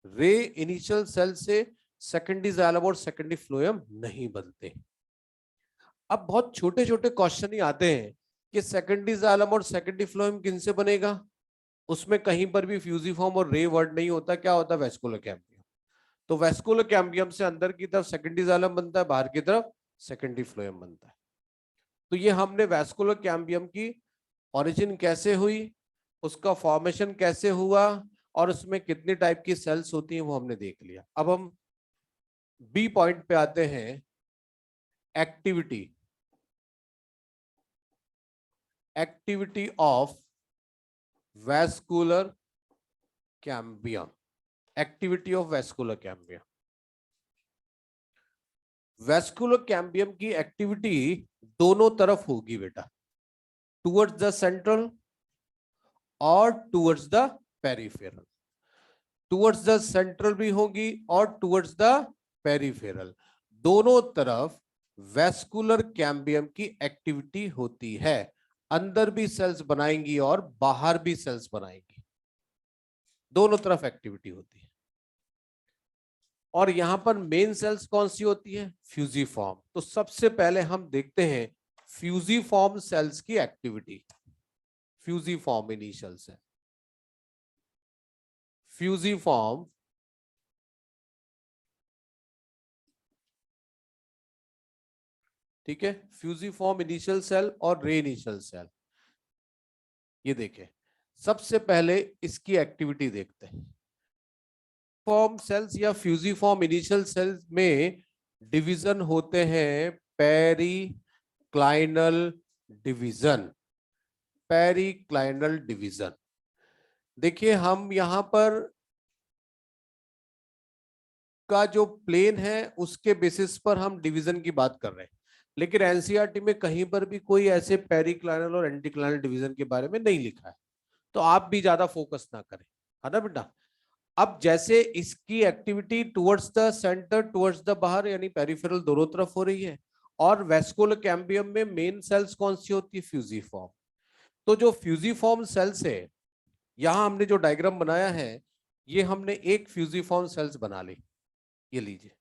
है। रे इनिशियल सेल से सेकेंडरी जाइलम और सेकेंडरी फ्लोएम नहीं बनते। अब बहुत छोटे छोटे क्वेश्चन ही आते हैं कि सेकेंडरी जाइलम और सेकेंडरी फ्लोएम किनसे बनेगा? उसमें कहीं पर भी फ्यूजिफॉर्म और रे वर्ड नहीं होता। क्या होता है? Vascular cambium. तो वेस्कुलर कैम्बियम से अंदर की तरफ सेकेंडरी जाइलम बनता है, बाहर की तरफ सेकेंडरी फ्लोएम बनता है। तो ये हमने वेस्कुलर कैम्बियम की ओरिजिन कैसे हुई, उसका फॉर्मेशन कैसे हुआ, और उसमें कितनी टाइप की सेल्स होती हैं, वो हमने देख लिया। अब हम बी पॉइंट पे आते हैं, activity. Activity of vascular cambium. Activity of vascular cambium. Vascular cambium की एक्टिविटी दोनों तरफ होगी बेटा, टुवर्ड्स द सेंट्रल और towards the peripheral. Towards the central भी होगी और टुवर्ड्स द पेरिफेरल, दोनों तरफ वैस्कुलर कैम्बियम की एक्टिविटी होती है। अंदर भी सेल्स बनाएंगी और बाहर भी सेल्स बनाएंगी, दोनों तरफ एक्टिविटी होती है। और यहां पर मेन सेल्स कौन सी होती है? फ्यूजिफॉर्म। तो सबसे पहले हम देखते हैं फ्यूजिफॉर्म सेल्स की activity. Fusiform initial cell, fusiform ठीक है, फ्यूजिफॉर्म इनिशियल सेल और रे इनिशियल सेल। ये देखें, सबसे पहले इसकी एक्टिविटी देखते हैं। फॉर्म सेल्स या फ्यूजिफॉर्म इनिशियल सेल्स में डिवीजन होते हैं, पेरिक्लाइनल डिवीजन। पेरिक्लाइनल डिवीजन, देखिए हम यहां पर का जो प्लेन है उसके बेसिस पर हम डिवीजन की बात कर रहे हैं, लेकिन एनसीईआरटी में कहीं पर भी कोई ऐसे पेरिक्लाइनल और एंटीक्लाइनल डिवीजन के बारे में नहीं लिखा है, तो आप भी ज्यादा फोकस ना करें, है ना बेटा। अब जैसे इसकी activity towards the centre, towards the बाहर, यानी पेरिफेरल दोनों तरफ हो रही है, और वेस्कुलर कैम्बियम में मेन सेल्स कौन सी होती है? फ्यूजिफॉर्म। तो जो फ्यूजिफॉर्म सेल्स है, यहां हमने जो डायग्राम बनाया है, ये हमने एक फ्यूजिफॉर्म सेल्स बना ली, ये लीजिए।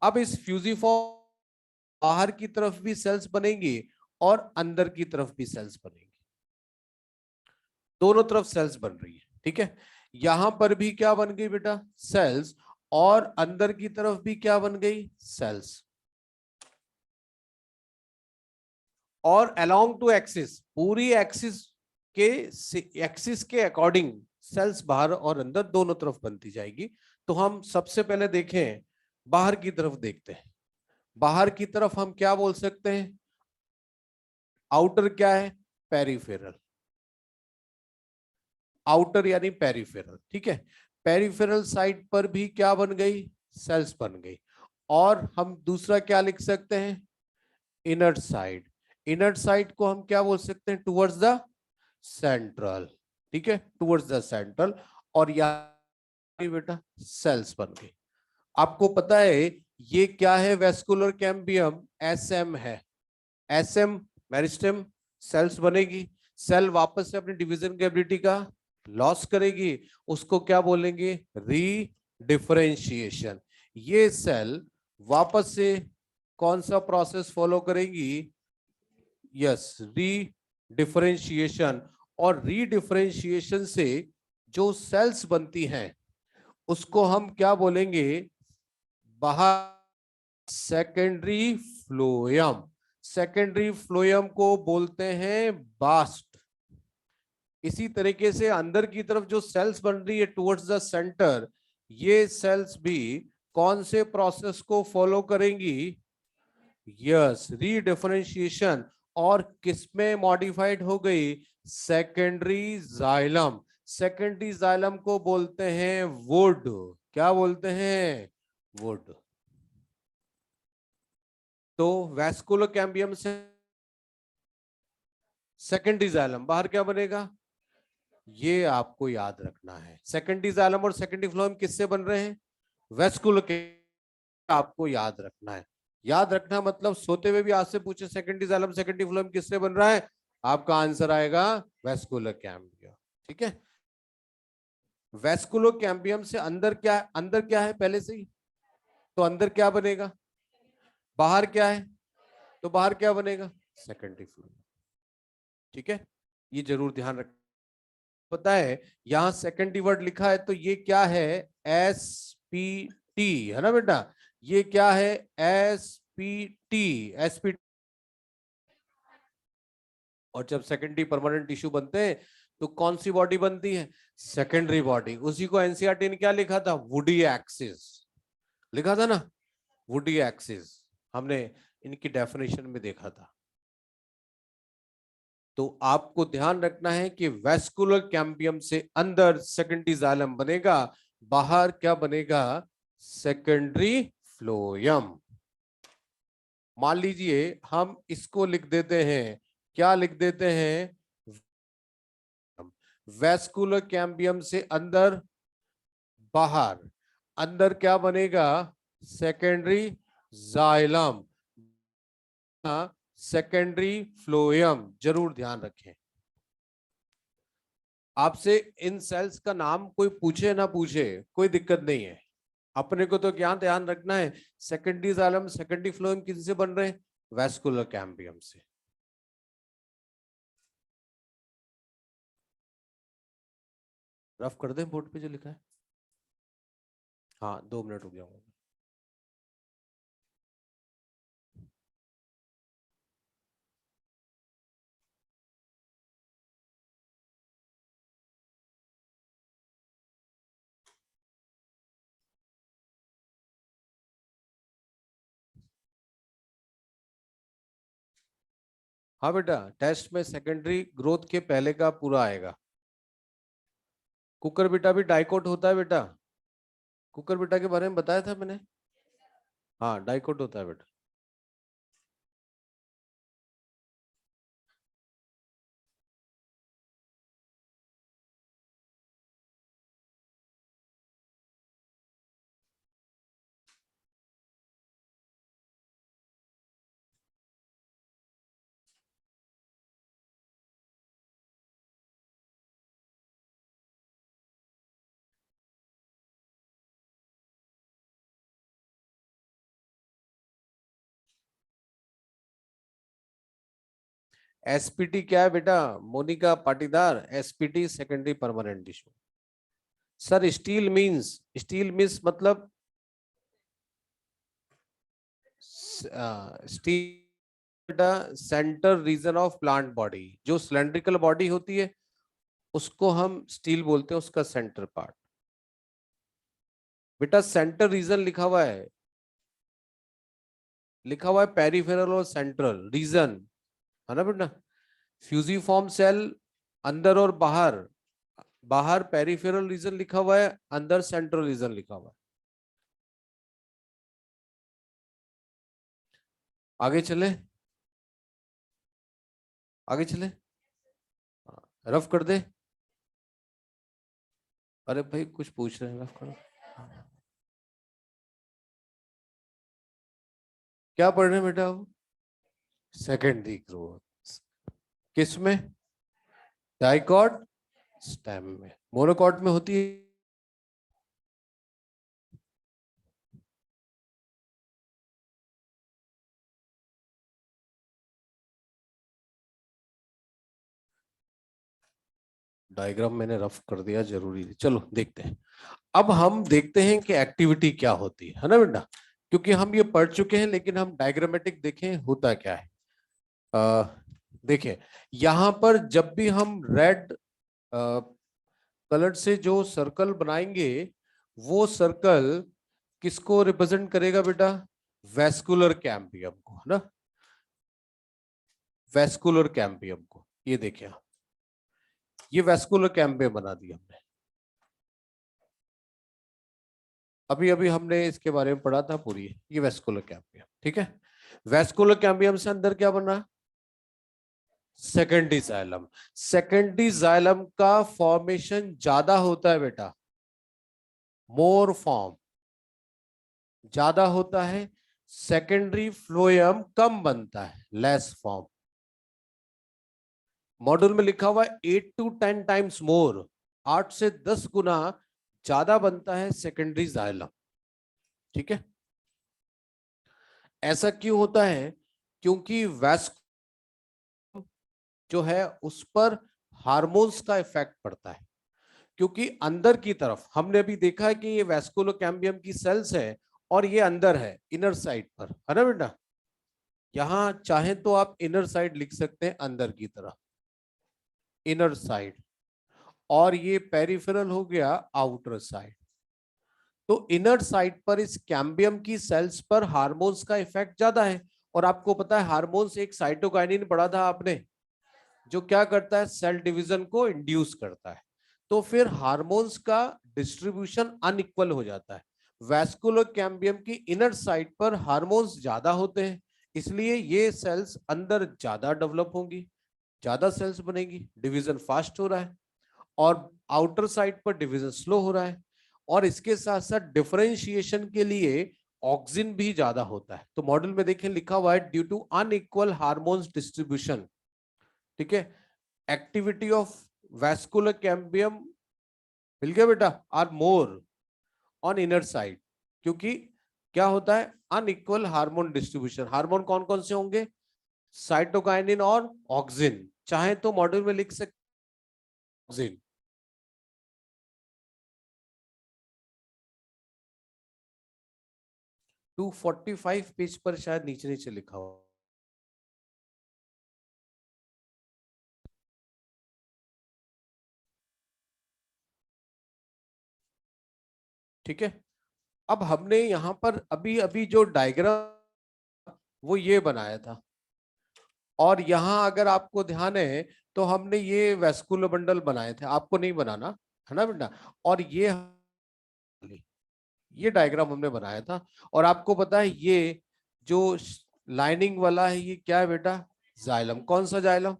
अब इस फ्यूजिफॉर्म बाहर की तरफ भी सेल्स बनेंगी और अंदर की तरफ भी सेल्स बनेंगी, दोनों तरफ सेल्स बन रही है, ठीक है। यहां पर भी क्या बन गई बेटा? सेल्स। और अंदर की तरफ भी क्या बन गई? सेल्स। और अलोंग टू एक्सिस, पूरी एक्सिस के अकॉर्डिंग सेल्स बाहर और अंदर दोनों तरफ बनती जाएगी। तो हम सबसे पहले देखें, बाहर की तरफ देखते हैं। बाहर की तरफ हम क्या बोल सकते हैं? आउटर क्या है? पेरिफेरल। आउटर यानी पेरिफेरल, ठीक है। पेरिफेरल साइड पर भी क्या बन गई? सेल्स बन गई। और हम दूसरा क्या लिख सकते हैं? Inner side. इनर साइड को हम क्या बोल सकते हैं? टुवर्ड्स द सेंट्रल, ठीक है, टुवर्ड्स द सेंट्रल, और यहाँ बेटा सेल्स बन गई। आपको पता है ये क्या है, वेस्कुलर कैम्बियम एसएम है, एसएम मेरिस्टेम, सेल्स बनेगी, सेल वापस से अपनी डिवीजन कैपेबिलिटी का लॉस करेगी, उसको क्या बोलेंगे, री डिफरेंशिएशन। ये सेल वापस से कौन सा प्रोसेस फॉलो करेंगी, यस, री डिफरेंशिएशन। और री डिफरेंशिएशन से जो सेल्स बनती हैं उसको हम क्या बोलेंगे, बाहर सेकेंडरी फ्लोयम। सेकेंडरी फ्लोयम को बोलते हैं बास्ट। इसी तरीके से अंदर की तरफ जो सेल्स बन रही है टुवर्ड्स द सेंटर, ये सेल्स भी कौन से प्रोसेस को फॉलो करेंगी, यस, रीडिफरेंशिएशन। और किसमें मॉडिफाइड हो गई, सेकेंडरी जाइलम। सेकेंडरी जाइलम को बोलते हैं वुड। क्या बोलते हैं, वुड। तो वैस्कुलर कैम्बियम से सेकेंडरी जाइलम बाहर क्या बनेगा, ये आपको याद रखना है। सेकेंडरी जाइलम और सेकेंडरी फ्लोएम किससे बन रहे हैं, वेस्कुलर के, आपको याद रखना है। याद रखना मतलब सोते हुए भी आज से पूछे सेकेंडरी जाइलम सेकेंडरी फ्लोएम किससे बन रहा है, आपका आंसर आएगा वेस्कुलर कैम्बियम। ठीक है, वेस्कुलर कैम्बियम से अंदर क्या है पहले से ही, तो अंदर क्या बनेगा, बाहर क्या है, तो बाहर क्या बनेगा, सेकेंडरी फ्लोएम। ठीक है, ये जरूर ध्यान रख। पता है यहां सेकेंडरी वर्ड लिखा है तो ये क्या है, एस पी टी, है ना बेटा, ये क्या है, S P T, S P. और जब सेकेंडरी परमानेंट टिश्यू बनते हैं तो कौन सी बॉडी बनती है, सेकेंडरी बॉडी। उसी को एनसीईआरटी ने क्या लिखा था, वुडी एक्सिस लिखा था ना, वुडी एक्सिस, हमने इनकी डेफिनेशन में देखा था। तो आपको ध्यान रखना है कि वेस्कुलर कैम्बियम से अंदर सेकेंडरी जाइलम बनेगा, बाहर क्या बनेगा, सेकेंडरी फ्लोयम। मान लीजिए हम इसको लिख देते हैं, क्या लिख देते हैं, वेस्कुलर कैम्बियम से अंदर, बाहर, अंदर क्या बनेगा, सेकेंडरी जाइलम, सेकेंडरी फ्लोयम। जरूर ध्यान रखें। आपसे इन सेल्स का नाम कोई पूछे ना पूछे कोई दिक्कत नहीं है, अपने को तो क्या ध्यान रखना है, सेकेंडरी जाइलम सेकेंडरी फ्लोएम किससे बन रहे हैं, वेस्कुलर कैम्बियम से। रफ कर दें बोर्ड पे जो लिखा है, हाँ 2 मिनट रुक जाऊंगा। हाँ बेटा, टेस्ट में सेकेंडरी ग्रोथ के पहले का पूरा आएगा। कुकर बेटा भी डाइकोट होता है बेटा, कुकर बेटा के बारे में बताया था मैंने, हाँ डाइकोट होता है बेटा। एसपीटी क्या है बेटा, Monika Patidar, SPT secondary permanent tissue. Sir stele means मतलब स्टील बेटा centre region of plant body, जो सिलेंड्रिकल बॉडी होती है उसको हम स्टील बोलते हैं, उसका सेंटर पार्ट। बेटा सेंटर रीजन लिखा हुआ है, लिखा हुआ है पेरिफेरल और सेंट्रल रीजन, है ना बेटा। फ्यूजिफॉर्म सेल अंदर और बाहर, बाहर पेरिफेरल रीजन लिखा हुआ है, अंदर सेंट्रल रीजन लिखा हुआ है। आगे चले, आगे चले, रफ कर दे। अरे भाई कुछ पूछ रहे हैं आप? क्या पढ़ रहे हैं बेटा? सेकेंडरी ग्रोथ किस में? डाइकॉट स्टेम में। मोनोकॉट में होती है। डायग्राम मैंने रफ कर दिया, जरूरी है। चलो देखते हैं। अब हम देखते हैं कि एक्टिविटी क्या होती है ना बेटा? क्योंकि हम ये पढ़ चुके हैं, लेकिन हम डायग्रामेटिक देखें होता क्या है। देखिए, यहां पर जब भी हम रेड कलर से जो सर्कल बनाएंगे, वो सर्कल किसको रिप्रेजेंट करेगा बेटा? वेस्कुलर कैम्बियम को, है ना? वेस्कुलर कैम्बियम को। ये देखिए, ये वेस्कुलर कैम्बियम बना दिया हमने। अभी अभी हमने इसके बारे में पढ़ा था पूरी। ये वेस्कुलर कैम्बियम, ठीक है। वेस्कुलर कैम्बियम से अंदर क्या बना? Secondary xylem. सेकेंडरी जाइलम का फॉर्मेशन ज्यादा होता है बेटा, मोर फॉर्म ज्यादा होता है। सेकेंडरी फ्लोएम कम बनता है, लेस फॉर्म। मॉड्यूल में लिखा हुआ है 8 to 10 टाइम्स मोर, 8 से 10 गुना ज्यादा बनता है सेकेंडरी जाइलम, ठीक है। ऐसा क्यों होता है? क्योंकि वेस्क जो है उस पर हार्मोन्स का इफेक्ट पड़ता है। क्योंकि अंदर की तरफ हमने अभी देखा है कि ये वेस्कुलर कैम्बियम की सेल्स है, और ये अंदर है, इनर साइड पर, है ना बेटा? यहां चाहे तो आप इनर साइड लिख सकते हैं, अंदर की तरफ, इनर साइड। और ये पेरिफेरल हो गया, आउटर साइड। तो इनर साइड पर इस कैम्बियम की सेल्स पर हार्मोन्स का इफेक्ट ज्यादा है। और आपको पता है हार्मोन्स, एक साइटोकाइनिन पढ़ा था आपने, जो क्या करता है? सेल डिवीजन को इंड्यूस करता है। तो फिर हार्मोन्स का डिस्ट्रीब्यूशन अनइक्वल हो जाता है। वैस्कुलर कैम्बियम की इनर साइड पर हार्मोन्स ज्यादा होते हैं, इसलिए ये सेल्स अंदर ज्यादा डेवलप होंगी, ज्यादा सेल्स बनेगी, डिवीजन फास्ट हो रहा है। और आउटर साइड पर डिवीजन स्लो हो रहा है। और इसके साथ साथ डिफरेंशिएशन के लिए ऑक्सिन भी ज्यादा होता है। तो मॉडल में देखें लिखा हुआ है, due to unequal hormones distribution, ठीक है, एक्टिविटी ऑफ वैस्कुलर कैम्बियम, मिल गया बेटा, are more on inner side. क्योंकि क्या होता है? Unequal hormone distribution. हार्मोन कौन कौन से होंगे? साइटोकाइनिन और ऑक्सिन। चाहे तो मॉड्यूल में लिख सकते ऑक्सिन। 245 पेज पर शायद नीचे नीचे लिखा हो, ठीक है। अब हमने यहां पर अभी अभी जो डायग्राम वो ये बनाया था, और यहां अगर आपको ध्यान है तो हमने ये वेस्कुलर बंडल बनाए थे, आपको नहीं बनाना, है ना बेटा? और ये डायग्राम हमने बनाया था। और आपको पता है ये जो लाइनिंग वाला है, ये क्या है बेटा? जाइलम। कौन सा जाइलम?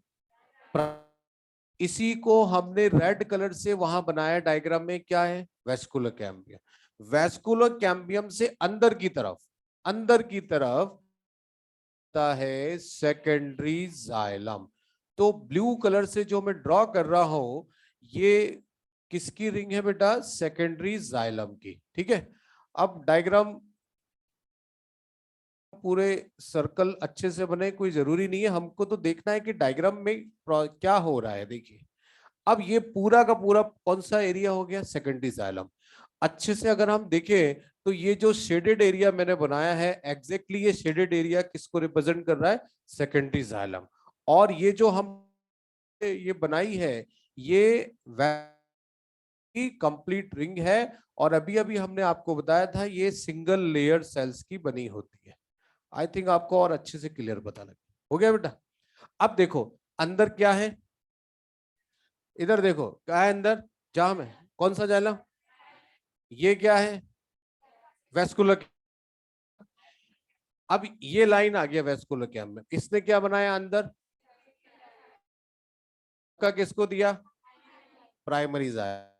इसी को हमने रेड कलर से वहां बनाया डायग्राम में, क्या है? Vascular cambium. वेस्कुलर कैम्बियम से अंदर की तरफ, अंदर की तरफ है सेकेंडरी जाइलम। तो ब्लू कलर से जो मैं ड्रॉ कर रहा हूं, ये किसकी रिंग है बेटा? सेकेंडरी जाइलम की, ठीक है। अब डायग्राम पूरे सर्कल अच्छे से बने, कोई जरूरी नहीं है, हमको तो देखना है कि डायग्राम में क्या हो रहा है। देखिए, अब ये पूरा का पूरा कौन सा एरिया हो गया? Secondary xylem. अच्छे से अगर हम देखें तो ये जो शेडेड एरिया मैंने बनाया है, एग्जैक्टली ये शेडेड एरिया किसको रिप्रेजेंट कर रहा है? Secondary xylem. और ये जो हम ये बनाई है, ये की कंप्लीट रिंग है। और अभी अभी हमने आपको बताया था ये सिंगल लेयर सेल्स की बनी होती है। आई थिंक आपको और अच्छे से क्लियर पता लगे। हो गया बेटा? अब देखो अंदर क्या है, इधर देखो क्या है अंदर, जाम है। कौन सा जाइलम? ये क्या है? वेस्कुलर। अब ये लाइन आ गया वेस्कुलर कैम में, इसने क्या बनाया अंदर का? किसको दिया? Primary xylem.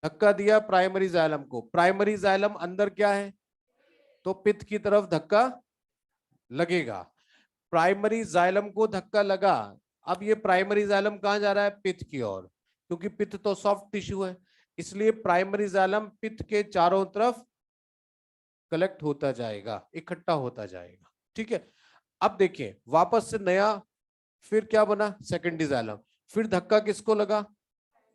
धक्का दिया प्राइमरी जाइलम को, प्राइमरी जाइलम अंदर क्या है, तो पित्त की तरफ धक्का लगेगा। प्राइमरी जाइलम को धक्का लगा, अब ये प्राइमरी जाइलम कहां जा रहा है, पित्त की ओर, क्योंकि पित्त तो सॉफ्ट टिश्यू है, इसलिए प्राइमरी जाइलम पित्त के चारों तरफ कलेक्ट होता जाएगा, इकट्ठा होता जाएगा। ठीक है, अब देखिए वापस से नया फिर क्या बना, सेकेंडरी जाइलम, फिर धक्का किसको लगा,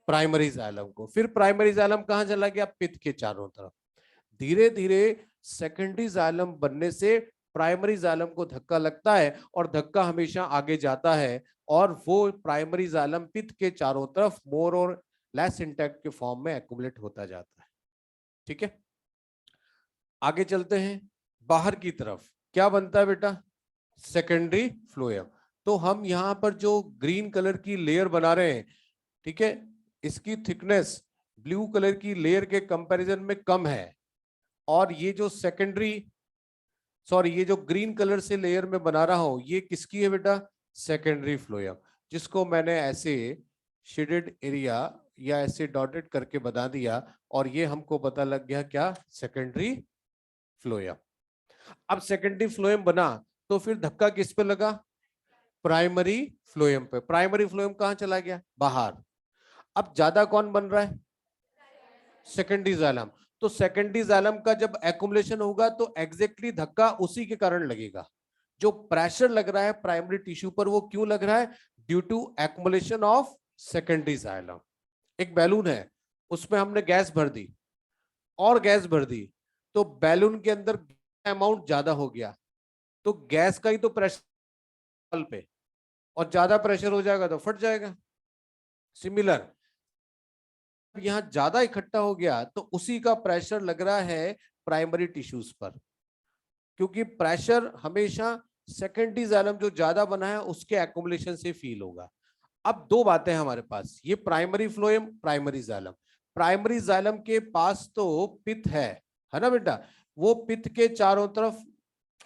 प्राइमरी जाइलम को, फिर प्राइमरी जाइलम कहां चला गया, पित्त के चारों तरफ। धीरे धीरे सेकेंडरी जाइलम बनने से प्राइमरी जाइलम को धक्का लगता है और धक्का हमेशा आगे जाता है और वो प्राइमरी जाइलम पित्त के चारों तरफ मोर और लेस इंटैक्ट के फॉर्म में एक्युमुलेट होता जाता है। ठीक है, आगे चलते हैं, बाहर की तरफ क्या बनता है बेटा, सेकेंडरी फ्लोएम। तो हम यहां पर जो ग्रीन कलर की लेयर बना रहे हैं, ठीक है, इसकी थिकनेस ब्लू कलर की लेयर के कंपैरिजन में कम है, और ये जो सेकेंडरी ये जो ग्रीन कलर से लेयर में बना रहा हूं, ये किसकी है बेटा, सेकेंडरी फ्लोएम, जिसको मैंने ऐसे शेडेड एरिया या ऐसे डॉटेड करके बता दिया, और ये हमको पता लग गया क्या, सेकेंडरी फ्लोएम। अब सेकेंडरी फ्लोएम बना तो फिर धक्का किस पे लगा, प्राइमरी फ्लोएम पे। प्राइमरी फ्लोएम कहां चला गया, बाहर। अब ज्यादा कौन बन रहा है, सेकेंडरी जाइलम। तो सेकेंडरी जाइलम का जब एक्युमुलेशन होगा तो एग्जैक्टली धक्का उसी के कारण लगेगा। जो प्रेशर लग रहा है प्राइमरी टिश्यू पर, वो क्यों लग रहा है, due to accumulation of secondary xylem. एक बैलून है, उसमें हमने गैस भर दी और गैस भर दी, तो बैलून के अंदर अमाउंट ज्यादा हो गया, तो गैस का ही तो प्रेशर पे, और ज्यादा प्रेशर हो जाएगा तो फट जाएगा। सिमिलर, यहां ज्यादा इकट्ठा हो गया तो उसी का प्रेशर लग रहा है प्राइमरी टिश्यूज पर, क्योंकि प्रेशर हमेशा सेकेंडरी जाइलम जो ज्यादा बना है उसके एक्युमुलेशन से फील होगा। अब दो बातें हैं हमारे पास, ये primary phloem, primary xylem. Primary xylem के पास तो पित्त है ना बेटा, वो पित्त के चारों तरफ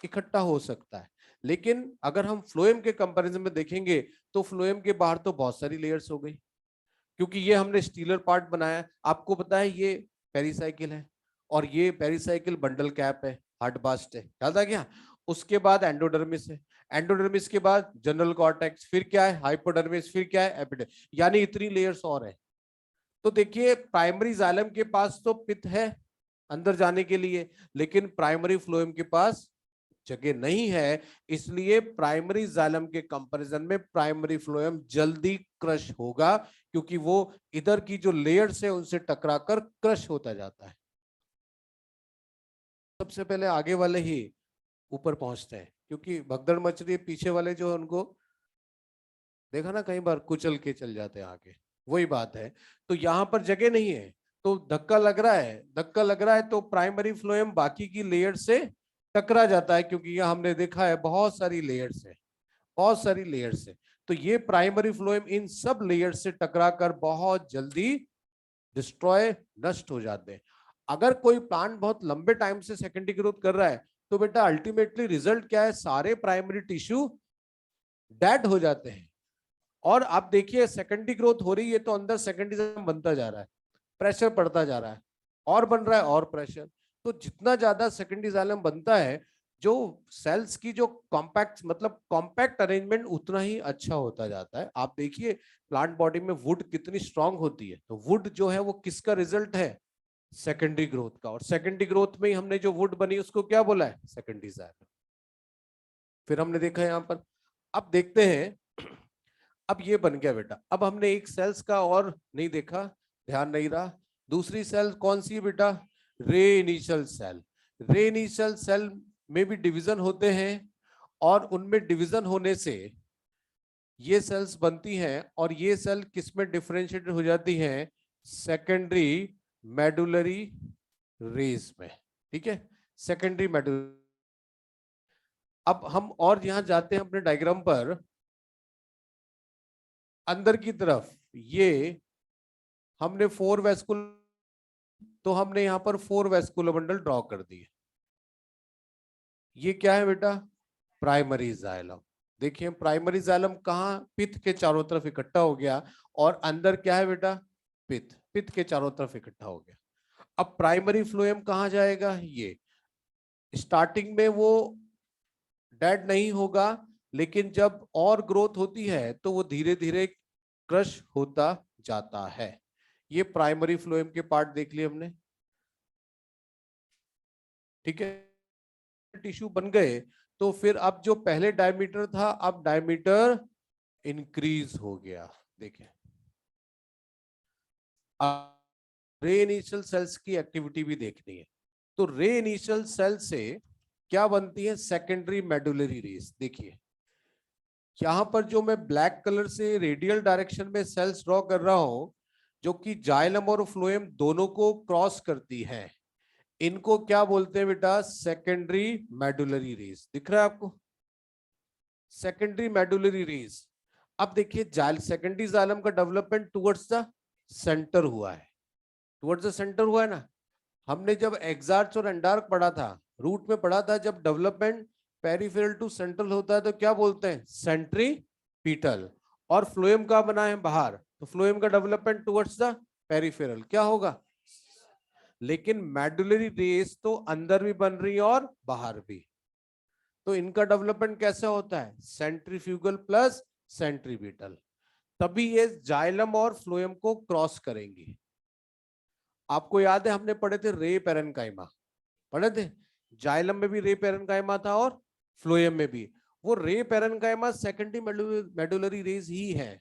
इकट्ठा हो सकता है, लेकिन अगर हम फ्लोएम के कंपैरिजन में देखेंगे तो फ्लोएम के बाहर तो बहुत सारी लेयर्स हो गई, क्योंकि ये हमने स्टीलर पार्ट बनाया। आपको पता है ये पेरिसाइकिल है, और ये पेरिसाइकिल बंडल कैप है, हार्ड बास्ट है, याद आ गया। उसके बाद एंडोडर्मिस है, एंडोडर्मिस के बाद जनरल कॉर्टेक्स, फिर क्या है हाइपोडर्मिस, फिर क्या है एपिडर्मिस, यानी इतनी लेयर्स और है। तो देखिए प्राइमरी जाइलम के पास तो पित्त है अंदर जाने के लिए, लेकिन प्राइमरी फ्लोएम के पास जगह नहीं है, इसलिए प्राइमरी जाइलम के कंपैरिजन में प्राइमरी फ्लोएम जल्दी क्रश होगा, क्योंकि वो इधर की जो लेयर्स है उनसे टकराकर क्रश होता जाता है। सबसे पहले आगे वाले ही ऊपर पहुंचते हैं, क्योंकि भगदड़ मच रही है, पीछे वाले जो है उनको देखा ना कई बार कुचल के चल जाते हैं आगे, वही बात है। तो यहाँ पर जगह नहीं है, तो धक्का लग रहा है, धक्का लग रहा है तो प्राइमरी फ्लोएम बाकी की लेयर से टकरा जाता है, क्योंकि यहाँ हमने देखा है बहुत सारी लेयर्स है, बहुत सारी लेयर्स है। तो ये प्राइमरी फ्लोएम इन सब लेयर्स से टकरा कर बहुत जल्दी डिस्ट्रॉय, नष्ट हो जाते हैं। अगर कोई प्लांट बहुत लंबे टाइम से सेकेंडरी ग्रोथ कर रहा है तो बेटा अल्टीमेटली रिजल्ट क्या है, सारे प्राइमरी टिश्यू डेड हो जाते हैं। और आप देखिए सेकेंडरी ग्रोथ हो रही है तो अंदर सेकेंडरी बनता जा रहा है, प्रेशर पड़ता जा रहा है, और बन रहा है और प्रेशर। तो जितना ज्यादा सेकेंडरी जाइलम बनता है, जो सेल्स की जो कॉम्पैक्ट मतलब कॉम्पैक्ट अरेंजमेंट उतना ही अच्छा होता जाता है। आप देखिए प्लांट बॉडी में वुड कितनी स्ट्रांग होती है, तो वुड जो है वो किसका रिजल्ट है, सेकेंडरी ग्रोथ का। और सेकेंडरी ग्रोथ में ही हमने जो वुड बनी उसको क्या बोला है, सेकेंडरी जाइलम। फिर हमने देखा यहाँ पर, अब देखते हैं, अब ये बन गया बेटा। अब हमने एक सेल्स का और नहीं देखा, ध्यान नहीं रहा। दूसरी सेल कौन सी है बेटा, रे इनिशियल सेल। रे इनिशियल सेल में भी डिवीजन होते हैं, और उनमें डिवीजन होने से ये सेल्स बनती हैं, और ये सेल किसमें डिफरेंशिएटेड हो जाती हैं, सेकेंडरी मेडुलरी रेज में। ठीक है, सेकेंडरी मेडुलरी। अब हम और यहां जाते हैं अपने डायग्राम पर, अंदर की तरफ ये हमने फोर वेस्कुल, तो हमने यहां पर फोर वेस्कुलर बंडल ड्रॉ कर दिए। ये क्या है बेटा, प्राइमरी जाइलम। देखिए प्राइमरी जाइलम कहाँ, पित्त के चारों तरफ इकट्ठा हो गया, और अंदर क्या है बेटा, पित्त। पित्त के चारों तरफ इकट्ठा हो गया। अब प्राइमरी फ्लोएम कहाँ जाएगा? ये स्टार्टिंग में वो डेड नहीं होगा, लेकिन जब और ग्रोथ होती है तो वो धीरे धीरे क्रश होता जाता है। ये प्राइमरी फ्लोएम के पार्ट देख लिए हमने, ठीक है। टिश्यू बन गए तो फिर अब जो पहले डायमीटर था, अब डायमीटर इंक्रीज हो गया। देखिए रे इनिशियल सेल्स की एक्टिविटी भी देखनी है। तो रे इनिशियल सेल से क्या बनती है? Secondary medullary race. देखिए यहां पर जो मैं ब्लैक कलर से रेडियल डायरेक्शन में सेल्स ड्रॉ कर रहा हूं, जो कि जाइलम और फ्लोएम दोनों को क्रॉस करती है, इनको क्या बोलते हैं बेटा? Secondary medullary race. दिख रहा है आपको? Secondary medullary race. अब देखिए सेकेंडरी जाइलम का डेवलपमेंट टुवर्ड्स द सेंटर हुआ है, टुवर्ड्स द सेंटर हुआ है ना। हमने जब एक्सार्च और एंडार्क पढ़ा था, रूट में पढ़ा था, जब डेवलपमेंट पेरिफेरल टू सेंट्रल होता है तो क्या बोलते हैं? सेंट्रीपीटल। और फ्लोएम का बना है बाहर, तो फ्लोएम का डेवलपमेंट टुवर्ड्स द पेरिफेरल क्या होगा? लेकिन मेडुलरी रेस तो अंदर भी बन रही है और बाहर भी, तो इनका डेवलपमेंट कैसे होता है? Centrifugal plus centripetal. तभी ये जाइलम और फ्लोएम को क्रॉस करेंगी। आपको याद है हमने पढ़े थे रे पेरेन्काइमा, पढ़े थे। जाइलम में भी रे पेरेन्काइमा था और फ्लोएम में भी। वो रे पेरेन्काइमा सेकेंडरी मेडुलरी रेस ही है,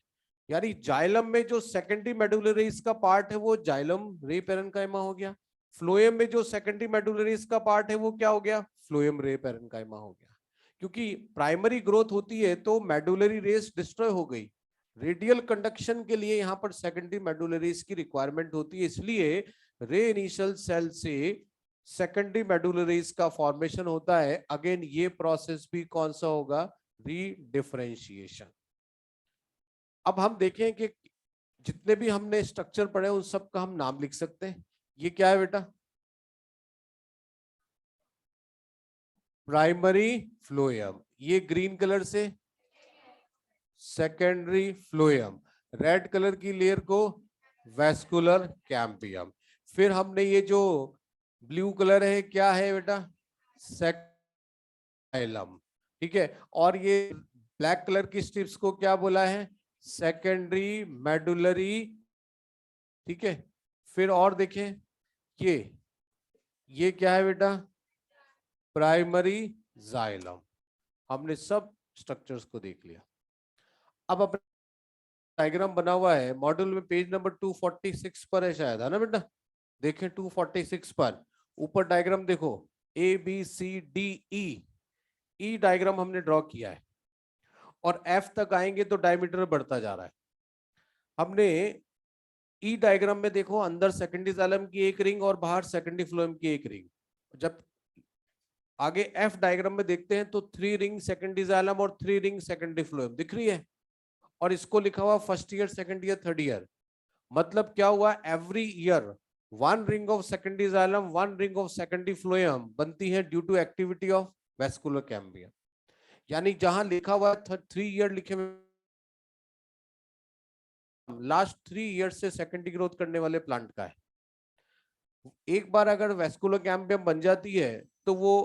यानी जाइलम में जो सेकेंडरी मेडुलरी रेस का पार्ट है वो जाइलम रे पेरेन्काइमा हो गया। फ्लोएम में जो सेकेंडरी मेडुलरी रेस का पार्ट है वो क्या हो गया? फ्लोएम रे पेरेन्काइमा हो गया। क्योंकि प्राइमरी ग्रोथ होती है तो मेडुलरी रेस डिस्ट्रॉय हो गई, रेडियल कंडक्शन के लिए यहाँ पर सेकेंडरी मेडुलरी रेस की रिक्वायरमेंट होती है, इसलिए रे इनिशियल सेल से सेकेंडरी मेडुलरीज का फॉर्मेशन होता है। अगेन ये प्रोसेस भी कौन सा होगा? रीडिफरेंशिएशन। अब हम देखें कि जितने भी हमने स्ट्रक्चर पढ़े उन सब का हम नाम लिख सकते हैं। ये क्या है बेटा? प्राइमरी फ्लोएम, ये ग्रीन कलर से सेकेंडरी फ्लोएम, रेड कलर की लेयर को वेस्कुलर कैम्बियम। फिर हमने ये जो ब्लू कलर है क्या है बेटा? जाइलम, ठीक है। और ये ब्लैक कलर की स्ट्रिप्स को क्या बोला है? सेकेंडरी मेडुलरी, ठीक है। फिर और देखें ये क्या है बेटा? Primary xylem. हमने सब स्ट्रक्चर्स को देख लिया। अब अपना डायग्राम बना हुआ है मॉड्यूल में, पेज नंबर 246 पर है शायद, है ना बेटा? देखें 246 पर ऊपर डायग्राम देखो, A B C D E, E diagram हमने ड्रॉ किया है और एफ तक आएंगे तो डायमीटर बढ़ता जा रहा है। हमने ई डायग्राम में देखो अंदर सेकेंडरी जाइलम की एक रिंग और बाहर सेकेंडरी फ्लोएम की एक रिंग। जब आगे एफ डायग्राम में देखते हैं तो 3 रिंग सेकेंडरी जाइलम और 3 रिंग सेकेंडरी फ्लोएम दिख रही है, और इसको लिखा हुआ first year, second year, third year. मतलब क्या हुआ? Every year 1 ring of secondary xylem, 1 ring of secondary phloem बनती है due to activity of vascular cambium. यानी जहां लिखा हुआ 3 ईयर लिखे हुए, लास्ट 3 ईयर से सेकेंडरी ग्रोथ करने वाले प्लांट का है। एक बार अगर वेस्कुलर कैम्बियम बन जाती है तो वो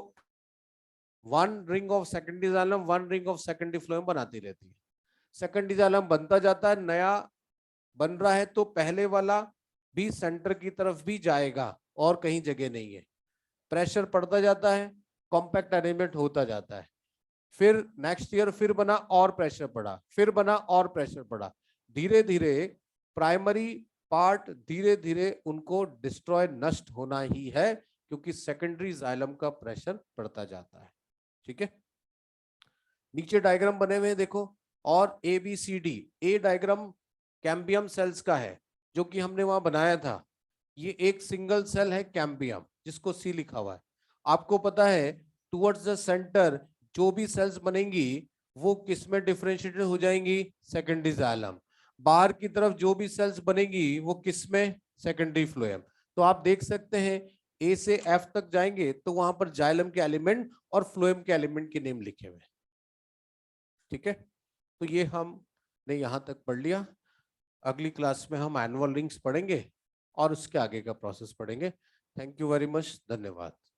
1 ring of secondary xylem, 1 ring of secondary phloem बनाती रहती है। सेकेंडरी जाइलम बनता जाता है, नया बन रहा है तो पहले वाला भी सेंटर की तरफ भी जाएगा और कहीं जगह नहीं है। प्रेशर पड़ता जाता है, कॉम्पैक्ट अरेंजमेंट होता जाता है। फिर नेक्स्ट ईयर फिर बना और प्रेशर पड़ा, फिर बना और प्रेशर पड़ा। धीरे धीरे प्राइमरी पार्ट धीरे धीरे उनको डिस्ट्रॉय, नष्ट होना ही है, क्योंकि सेकेंडरी जाइलम का प्रेशर बढ़ता जाता है। ठीक है, नीचे डायग्राम बने हुए हैं देखो, और A B C D. A diagram cambium cells का है जो कि हमने वहां बनाया था। ये एक सिंगल सेल है कैम्बियम जिसको सी लिखा हुआ है। आपको पता है टुवर्ड्स द सेंटर जो भी सेल्स बनेंगी वो किस में डिफरेंशिएटेड हो जाएंगी? Secondary xylem. बाहर की तरफ जो भी सेल्स बनेगी वो किस में? Secondary phloem. तो आप देख सकते हैं ए से एफ तक जाएंगे तो वहां पर जाइलम के एलिमेंट और फ्लोएम के एलिमेंट के नेम लिखे हुए हैं। ठीक है, तो ये हमने यहां तक पढ़ लिया। अगली क्लास में हम एनुअल रिंग्स पढ़ेंगे और उसके आगे का प्रोसेस पढ़ेंगे। थैंक यू वेरी मच, धन्यवाद।